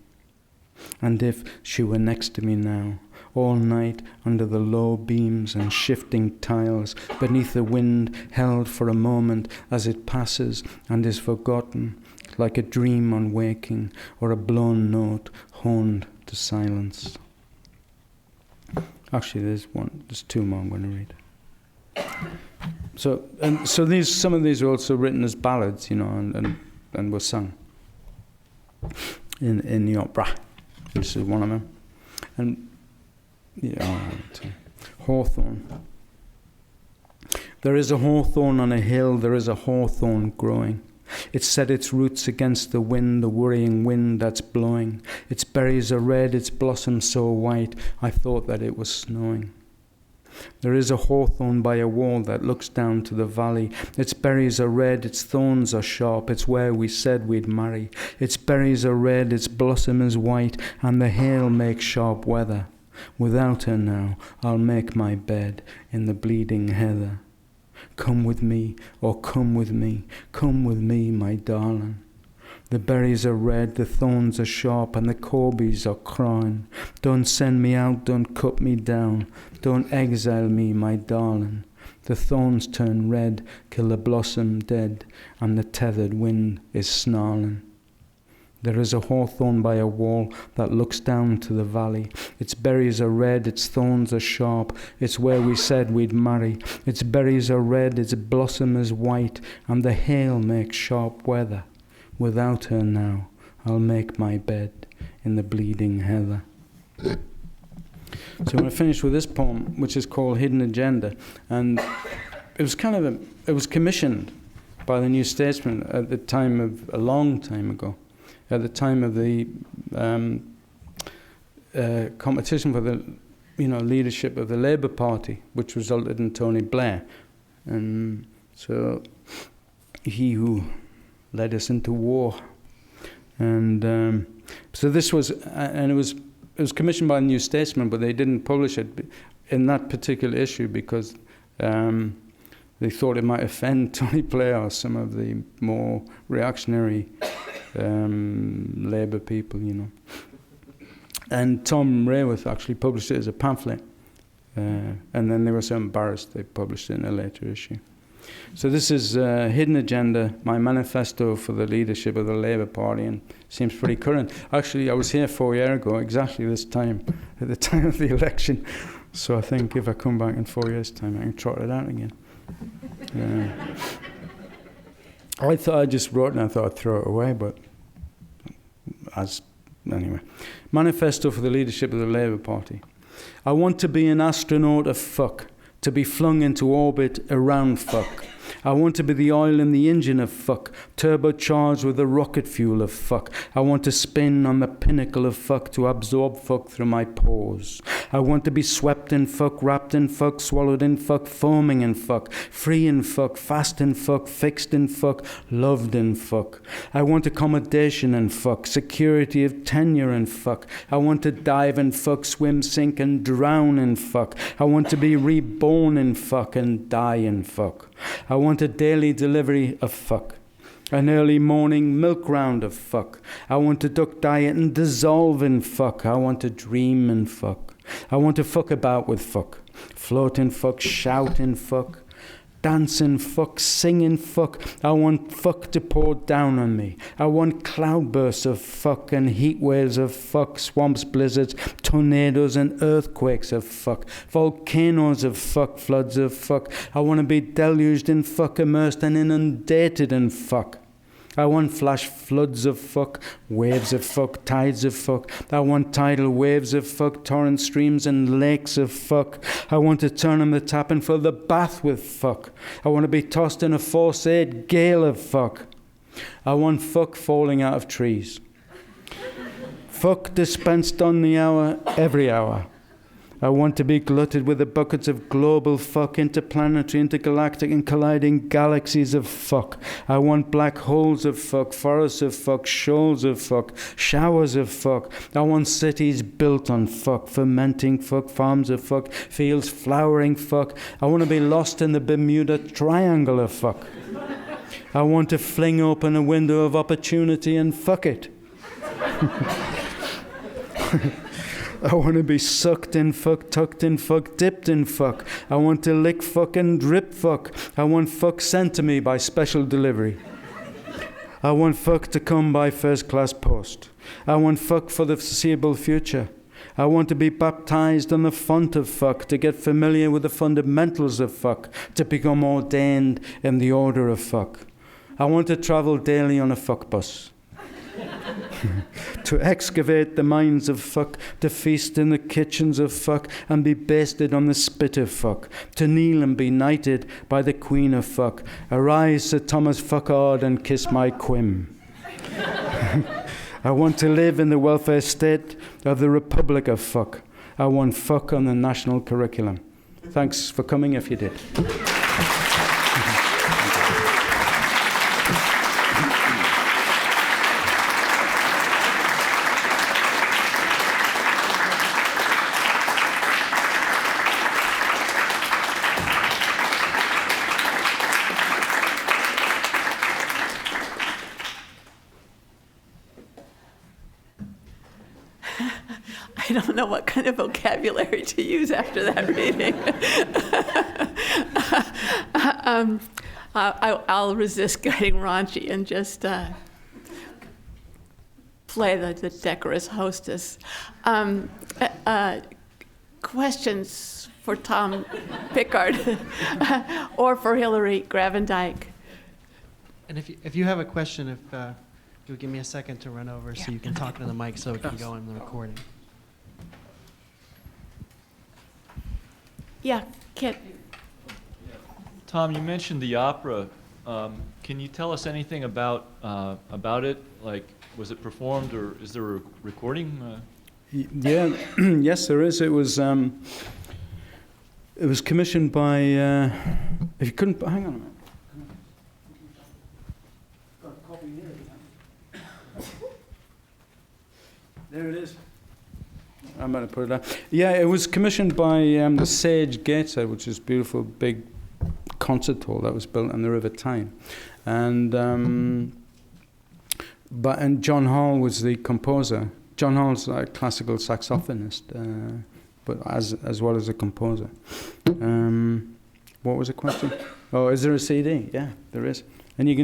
Speaker 4: And if she were next to me now, all night under the low beams and shifting tiles, beneath the wind held for a moment as it passes and is forgotten, like a dream on waking or a blown note honed to silence. Actually, there's two more I'm going to read. So some of these are also written as ballads, and were sung in the opera. This is one of them. And hawthorn. There is a hawthorn on a hill, there is a hawthorn growing. It set its roots against the wind, the worrying wind that's blowing. Its berries are red, its blossoms so white, I thought that it was snowing. There is a hawthorn by a wall that looks down to the valley. Its berries are red, its thorns are sharp, it's where we said we'd marry. Its berries are red, its blossom is white, and the hail makes sharp weather. Without her now, I'll make my bed in the bleeding heather. Come with me, oh come with me, my darling. The berries are red, the thorns are sharp, and the corbies are crying. Don't send me out, don't cut me down, don't exile me, my darling. The thorns turn red, kill the blossom dead, and the tethered wind is snarling. There is a hawthorn by a wall that looks down to the valley. Its berries are red, its thorns are sharp, it's where we said we'd marry. Its berries are red, its blossom is white, and the hail makes sharp weather. Without her now, I'll make my bed in the bleeding heather. So I'm going to finish with this poem, which is called Hidden Agenda. And it was commissioned by the New Statesman at the time of, a long time ago, at the time of the competition for the leadership of the Labour Party, which resulted in Tony Blair. And so he who led us into war. And so this was, and it was commissioned by the New Statesman, but they didn't publish it in that particular issue because they thought it might offend Tony Blair or some of the more reactionary Labour people, And Tom Raworth actually published it as a pamphlet. And then they were so embarrassed they published it in a later issue. So this is Hidden Agenda, my manifesto for the leadership of the Labour Party, and seems pretty current. Actually, I was here 4 years ago, exactly this time, at the time of the election. So I think if I come back in 4 years' time, I can trot it out again. I thought I just wrote it and I thought I'd throw it away, but anyway. Manifesto for the leadership of the Labour Party. I want to be an astronaut of fuck, to be flung into orbit around fuck. I want to be the oil in the engine of fuck, turbocharged with the rocket fuel of fuck. I want to spin on the pinnacle of fuck, to absorb fuck through my pores. I want to be swept in fuck, wrapped in fuck, swallowed in fuck, foaming in fuck, free in fuck, fast in fuck, fixed in fuck, loved in fuck. I want accommodation in fuck, security of tenure in fuck. I want to dive in fuck, swim, sink and drown in fuck. I want to be reborn in fuck and die in fuck. I want a daily delivery of fuck, an early morning milk round of fuck. I want a duck diet and dissolve in fuck. I want to dream in fuck. I want to fuck about with fuck. Floating fuck, shouting fuck, dancing fuck, singing fuck. I want fuck to pour down on me. I want cloudbursts of fuck and heat waves of fuck, swamps, blizzards, tornadoes and earthquakes of fuck, volcanoes of fuck, floods of fuck. I want to be deluged in fuck, immersed and inundated in fuck. I want flash floods of fuck, waves of fuck, tides of fuck. I want tidal waves of fuck, torrent streams and lakes of fuck. I want to turn on the tap and fill the bath with fuck. I want to be tossed in a force-aid gale of fuck. I want fuck falling out of trees. Fuck dispensed on the hour, every hour. I want to be glutted with the buckets of global fuck, interplanetary, intergalactic and colliding galaxies of fuck. I want black holes of fuck, forests of fuck, shoals of fuck, showers of fuck. I want cities built on fuck, fermenting fuck, farms of fuck, fields flowering fuck. I want to be lost in the Bermuda Triangle of fuck. I want to fling open a window of opportunity and fuck it. I want to be sucked in fuck, tucked in fuck, dipped in fuck. I want to lick fuck and drip fuck. I want fuck sent to me by special delivery. I want fuck to come by first class post. I want fuck for the foreseeable future. I want to be baptized on the font of fuck, to get familiar with the fundamentals of fuck, to become ordained in the order of fuck. I want to travel daily on a fuck bus. To excavate the mines of fuck, to feast in the kitchens of fuck and be basted on the spit of fuck, to kneel and be knighted by the queen of fuck. Arise, Sir Thomas Fuckard, and kiss my quim. I want to live in the welfare state of the Republic of fuck. I want fuck on the national curriculum. Thanks for coming if you did.
Speaker 1: I don't know what kind of vocabulary to use after that reading. I'll resist getting raunchy and just play the decorous hostess. Questions for Tom Pickard or for Hillary Gravendyk?
Speaker 5: And if you have a question, if you'll give me a second to run over so you can talk to the mic so it can go in the recording.
Speaker 1: Yeah, Kit.
Speaker 6: Tom, you mentioned the opera. Can you tell us anything about it? Like, was it performed, or is there a recording?
Speaker 4: Yeah, yes, there is. It was commissioned by. If you couldn't, hang on a minute. Got a copy here. There it is. I'm going to put it out. Yeah, it was commissioned by the Sage Gateshead, which is a beautiful big concert hall that was built on the River Tyne, and John Hall was the composer. John Hall's a classical saxophonist, but as well as a composer. What was the question? Oh, is there a CD? Yeah, there is, and you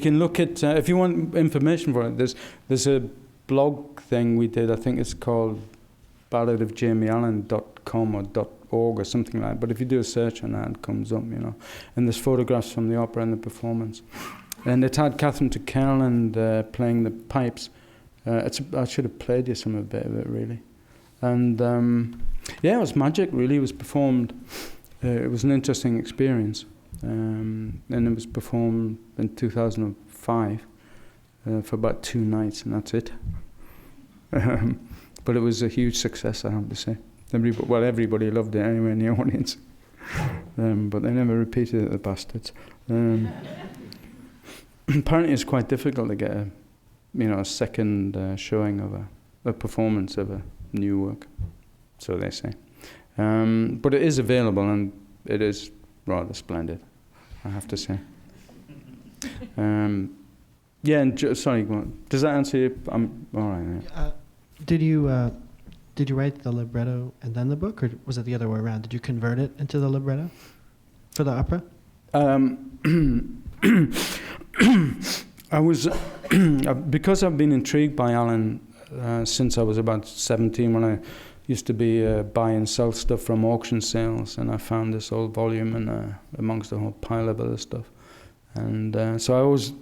Speaker 4: can look at if you want information for it. There's a blog thing we did. I think it's called Ballad of Jamie Allan.com or .org or something like that. But if you do a search on that, it comes up, you know. And there's photographs from the opera and the performance. And it had Catherine Tuckell playing the pipes. I should have played you some of it, really. And yeah, it was magic, really. It was performed. It was an interesting experience. And it was performed in 2005 for about 2 nights, and that's it. But it was a huge success, I have to say. Everybody loved it anyway in the audience. But they never repeated it, the bastards. Apparently it's quite difficult to get a second showing of a performance of a new work, so they say. But it is available, and it is rather splendid, I have to say. Yeah, and sorry, go on. Does that answer you? All right. Yeah.
Speaker 5: Did you did you write the libretto and then the book, or was it the other way around? Did you convert it into the libretto for the opera?
Speaker 4: I was because I've been intrigued by Allan since I was about 17, when I used to be buy and sell stuff from auction sales, and I found this old volume and amongst a whole pile of other stuff, and so I always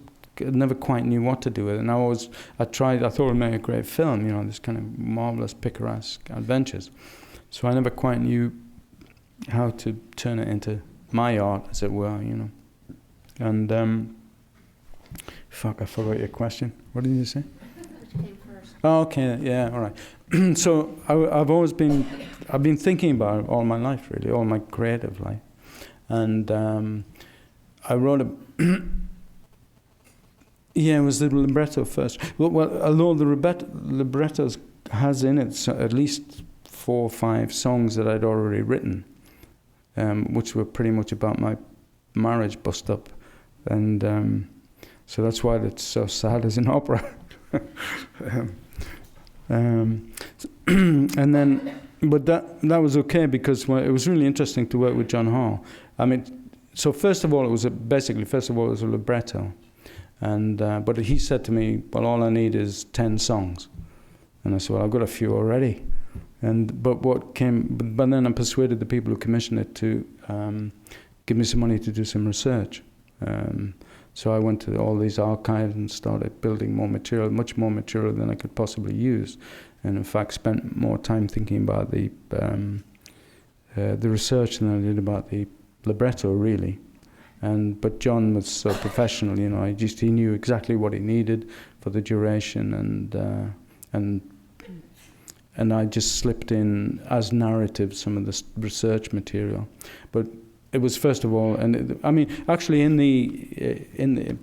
Speaker 4: never quite knew what to do with it. And I thought it would make a great film, this kind of marvelous picaresque adventures. So I never quite knew how to turn it into my art, as it were, And I forgot your question. What did you say?
Speaker 1: Which came first?
Speaker 4: Oh, okay, yeah, all right. So I've been thinking about it all my life, really, all my creative life, and I wrote it was the libretto first. Well, although the libretto has in it at least 4 or 5 songs that I'd already written, which were pretty much about my marriage bust-up, and so that's why it's so sad as an opera. And then, but that was okay, because it was really interesting to work with John Hall. I mean, so first of all, it was a libretto, and but he said to me, well, all I need is 10 songs, and I said, well, I've got a few already, but then I persuaded the people who commissioned it to give me some money to do some research. So I went to all these archives and started building more material, much more material than I could possibly use, and in fact spent more time thinking about the research than I did about the libretto, really. But John was so professional, he knew exactly what he needed for the duration, and I just slipped in as narrative some of the research material, but. It was first of all, actually in the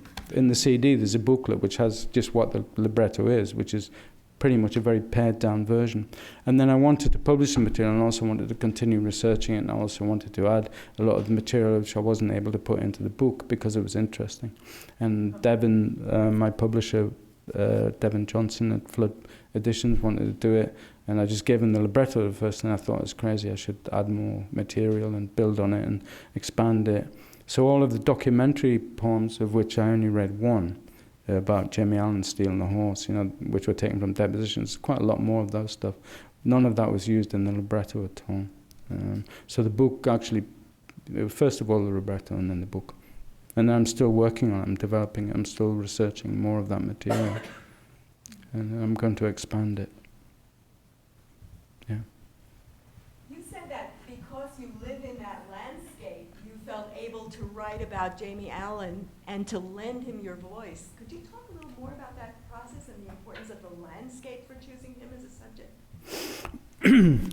Speaker 4: CD there's a booklet which has just what the libretto is, which is pretty much a very pared down version. And then I wanted to publish the material, and also wanted to continue researching it, and I also wanted to add a lot of the material which I wasn't able to put into the book because it was interesting. And Devin, my publisher, Devin Johnson at Flood Editions, wanted to do it. And I just gave him the libretto at first, and I thought it was crazy. I should add more material and build on it and expand it. So all of the documentary poems, of which I only read one, about Jamie Allan stealing the horse, which were taken from depositions, quite a lot more of those stuff. None of that was used in the libretto at all. So the book actually, first of all the libretto and then the book. And I'm still working on it, I'm developing it, I'm still researching more of that material. And I'm going to expand it.
Speaker 7: You said that because you live in that landscape, you felt able to write about Jamie Allan and to lend him your voice. Could you talk a little more about that process and the importance of the landscape for choosing him as a subject?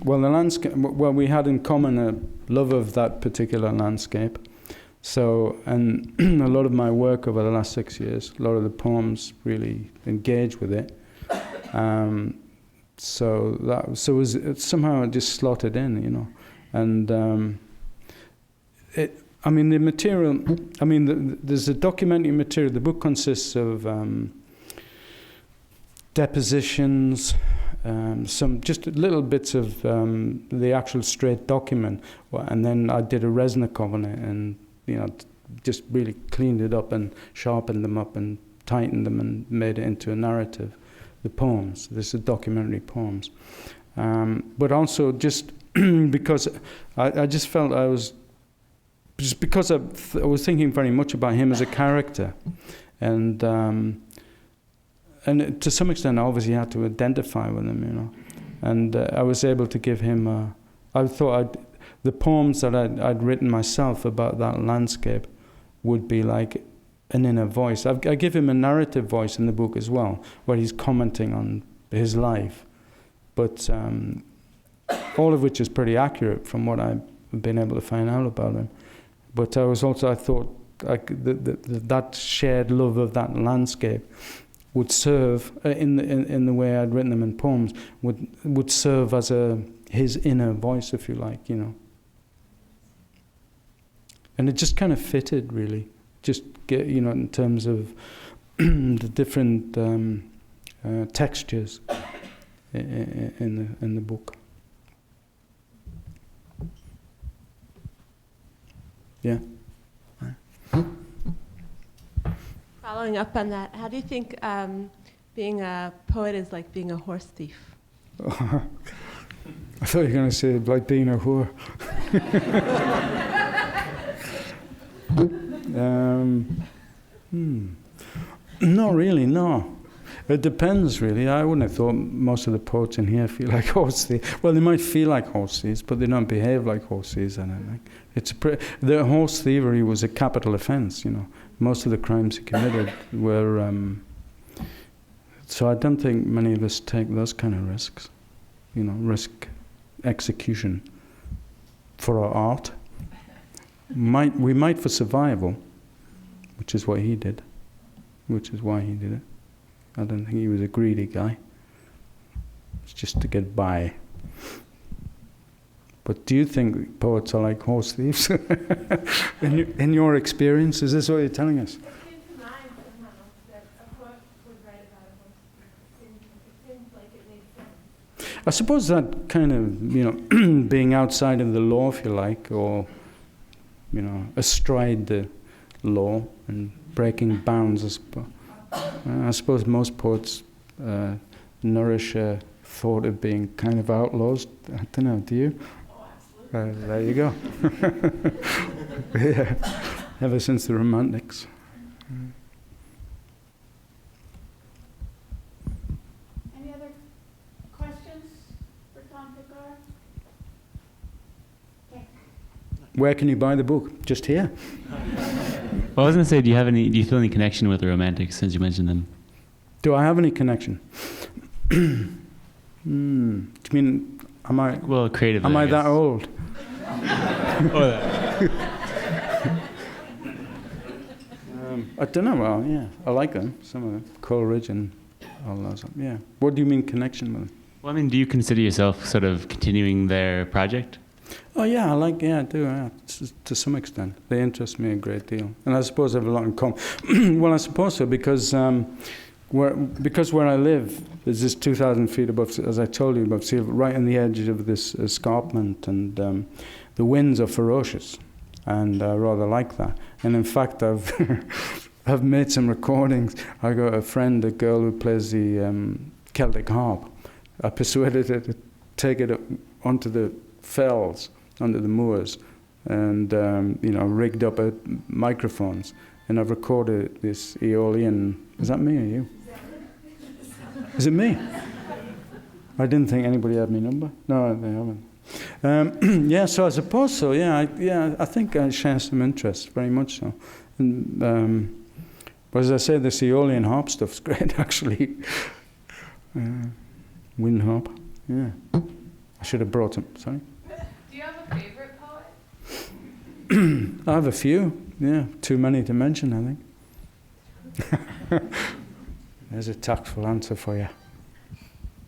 Speaker 4: Well, the landscape. Well, we had in common a love of that particular landscape. So, and a lot of my work over the last 6 years, a lot of the poems really engage with it. Somehow it just slotted in, and the material. There's a documentary material. The book consists of depositions, some just little bits of the actual straight document, and then I did a Reznikov on it, and just really cleaned it up and sharpened them up and tightened them and made it into a narrative. The poems. This is documentary poems, but also just because I just felt I was thinking very much about him as a character, and to some extent I obviously had to identify with him, and I was able to give him the poems that I'd written myself about that landscape would be like an inner voice. I give him a narrative voice in the book as well, where he's commenting on his life, but all of which is pretty accurate from what I've been able to find out about him. But I thought that shared love of that landscape would serve in the way I'd written them in poems would serve as his inner voice, if you like, and it just kind of fitted, really. Just get, in terms of the different textures in the book. Yeah.
Speaker 8: Following up on that, how do you think being a poet is like being a horse thief?
Speaker 4: I thought you were going to say like being a whore. Not really, no. It depends, really. I wouldn't have thought most of the poets in here feel like horse thieves. Well, they might feel like horse thieves, but they don't behave like horse thieves, I don't think. The horse thievery was a capital offence, you know. Most of the crimes he committed were... so I don't think many of us take those kind of risks. You know, risk execution for our art. We might for survival, which is what he did, which is why he did it. I don't think he was a greedy guy. It's just to get by. But do you think poets are like horse thieves? in your experience, is this what you're telling us?
Speaker 8: It seems to mind somehow that a poet would write about a horse thief. It seems like it makes sense.
Speaker 4: I suppose that kind of, you know, being outside of the law, if you like, or, you know, astride the law and breaking bounds, I suppose most poets nourish a thought of being kind of outlaws. I don't know, do you? Oh, absolutely. There you go. Yeah, ever since the Romantics.
Speaker 1: Any other questions for Tom Pickard? Okay.
Speaker 4: Where can you buy the book? Just here?
Speaker 9: Well, I was going to say, do you feel any connection with the Romantics since you mentioned them?
Speaker 4: Do I have any connection? Do you mean, am I...
Speaker 9: Well, creatively,
Speaker 4: am I
Speaker 9: I
Speaker 4: that
Speaker 9: guess.
Speaker 4: old? I don't know, well, yeah. I like them, some of them. Coleridge and all those. Yeah. What do you mean connection with them?
Speaker 9: Well, I mean, do you consider yourself sort of continuing their project?
Speaker 4: Oh, yeah, I do, yeah, to some extent. They interest me a great deal. And I suppose I have a lot in common. Well, I suppose so, because where I live is this 2,000 feet above, as I told you, above sea level, right on the edge of this escarpment, and the winds are ferocious, and I rather like that. And in fact, I've made some recordings. I got a friend, a girl who plays the Celtic harp. I persuaded her to take it onto the fells, under the moors, and you know, rigged up microphones, and I've recorded this Aeolian. Is that me or you? Is it me? I didn't think anybody had my number. No, they haven't. Yeah, so I suppose so. Yeah, I think I share some interest, very much so. And but as I say, this Aeolian harp stuff's great, actually. Wind harp. Yeah. I should have brought them. Sorry.
Speaker 2: Do you have a favorite poet?
Speaker 4: I have a few. Yeah, too many to mention, I think. There's a tactful answer for you.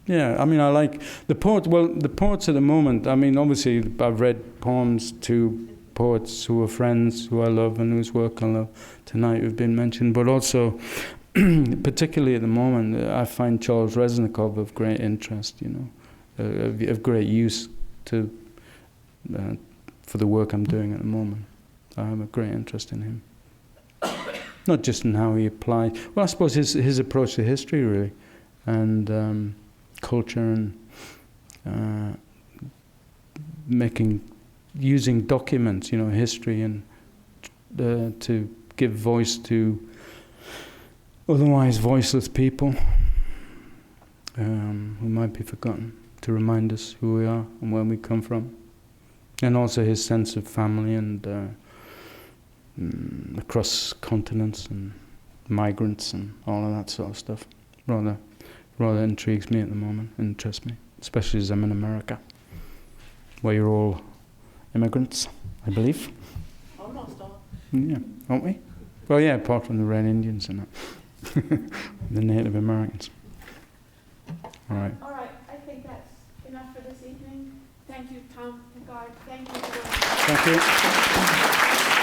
Speaker 4: Yeah, I mean, I like the poets. Well, the poets at the moment. I mean, obviously, I've read poems to poets who are friends, who I love, and whose work I love tonight, who've been mentioned. But also, particularly at the moment, I find Charles Reznikov of great interest. You know, of great use to for the work I'm doing at the moment. I have a great interest in him. Not just in how he applies. Well, I suppose his approach to history, really, and culture, and using documents, you know, history, and to give voice to otherwise voiceless people who might be forgotten, to remind us who we are and where we come from, and also his sense of family and across continents and migrants and all of that sort of stuff. Rather intrigues me at the moment, interests me, especially as I'm in America, where you're all immigrants, I believe.
Speaker 1: Almost all.
Speaker 4: Yeah, aren't we? Well, yeah, apart from the Red Indians and that. The Native Americans. All right.
Speaker 1: All right, I think that's enough for this evening. Thank you, Tom Pickard. Thank you.
Speaker 4: Thank you.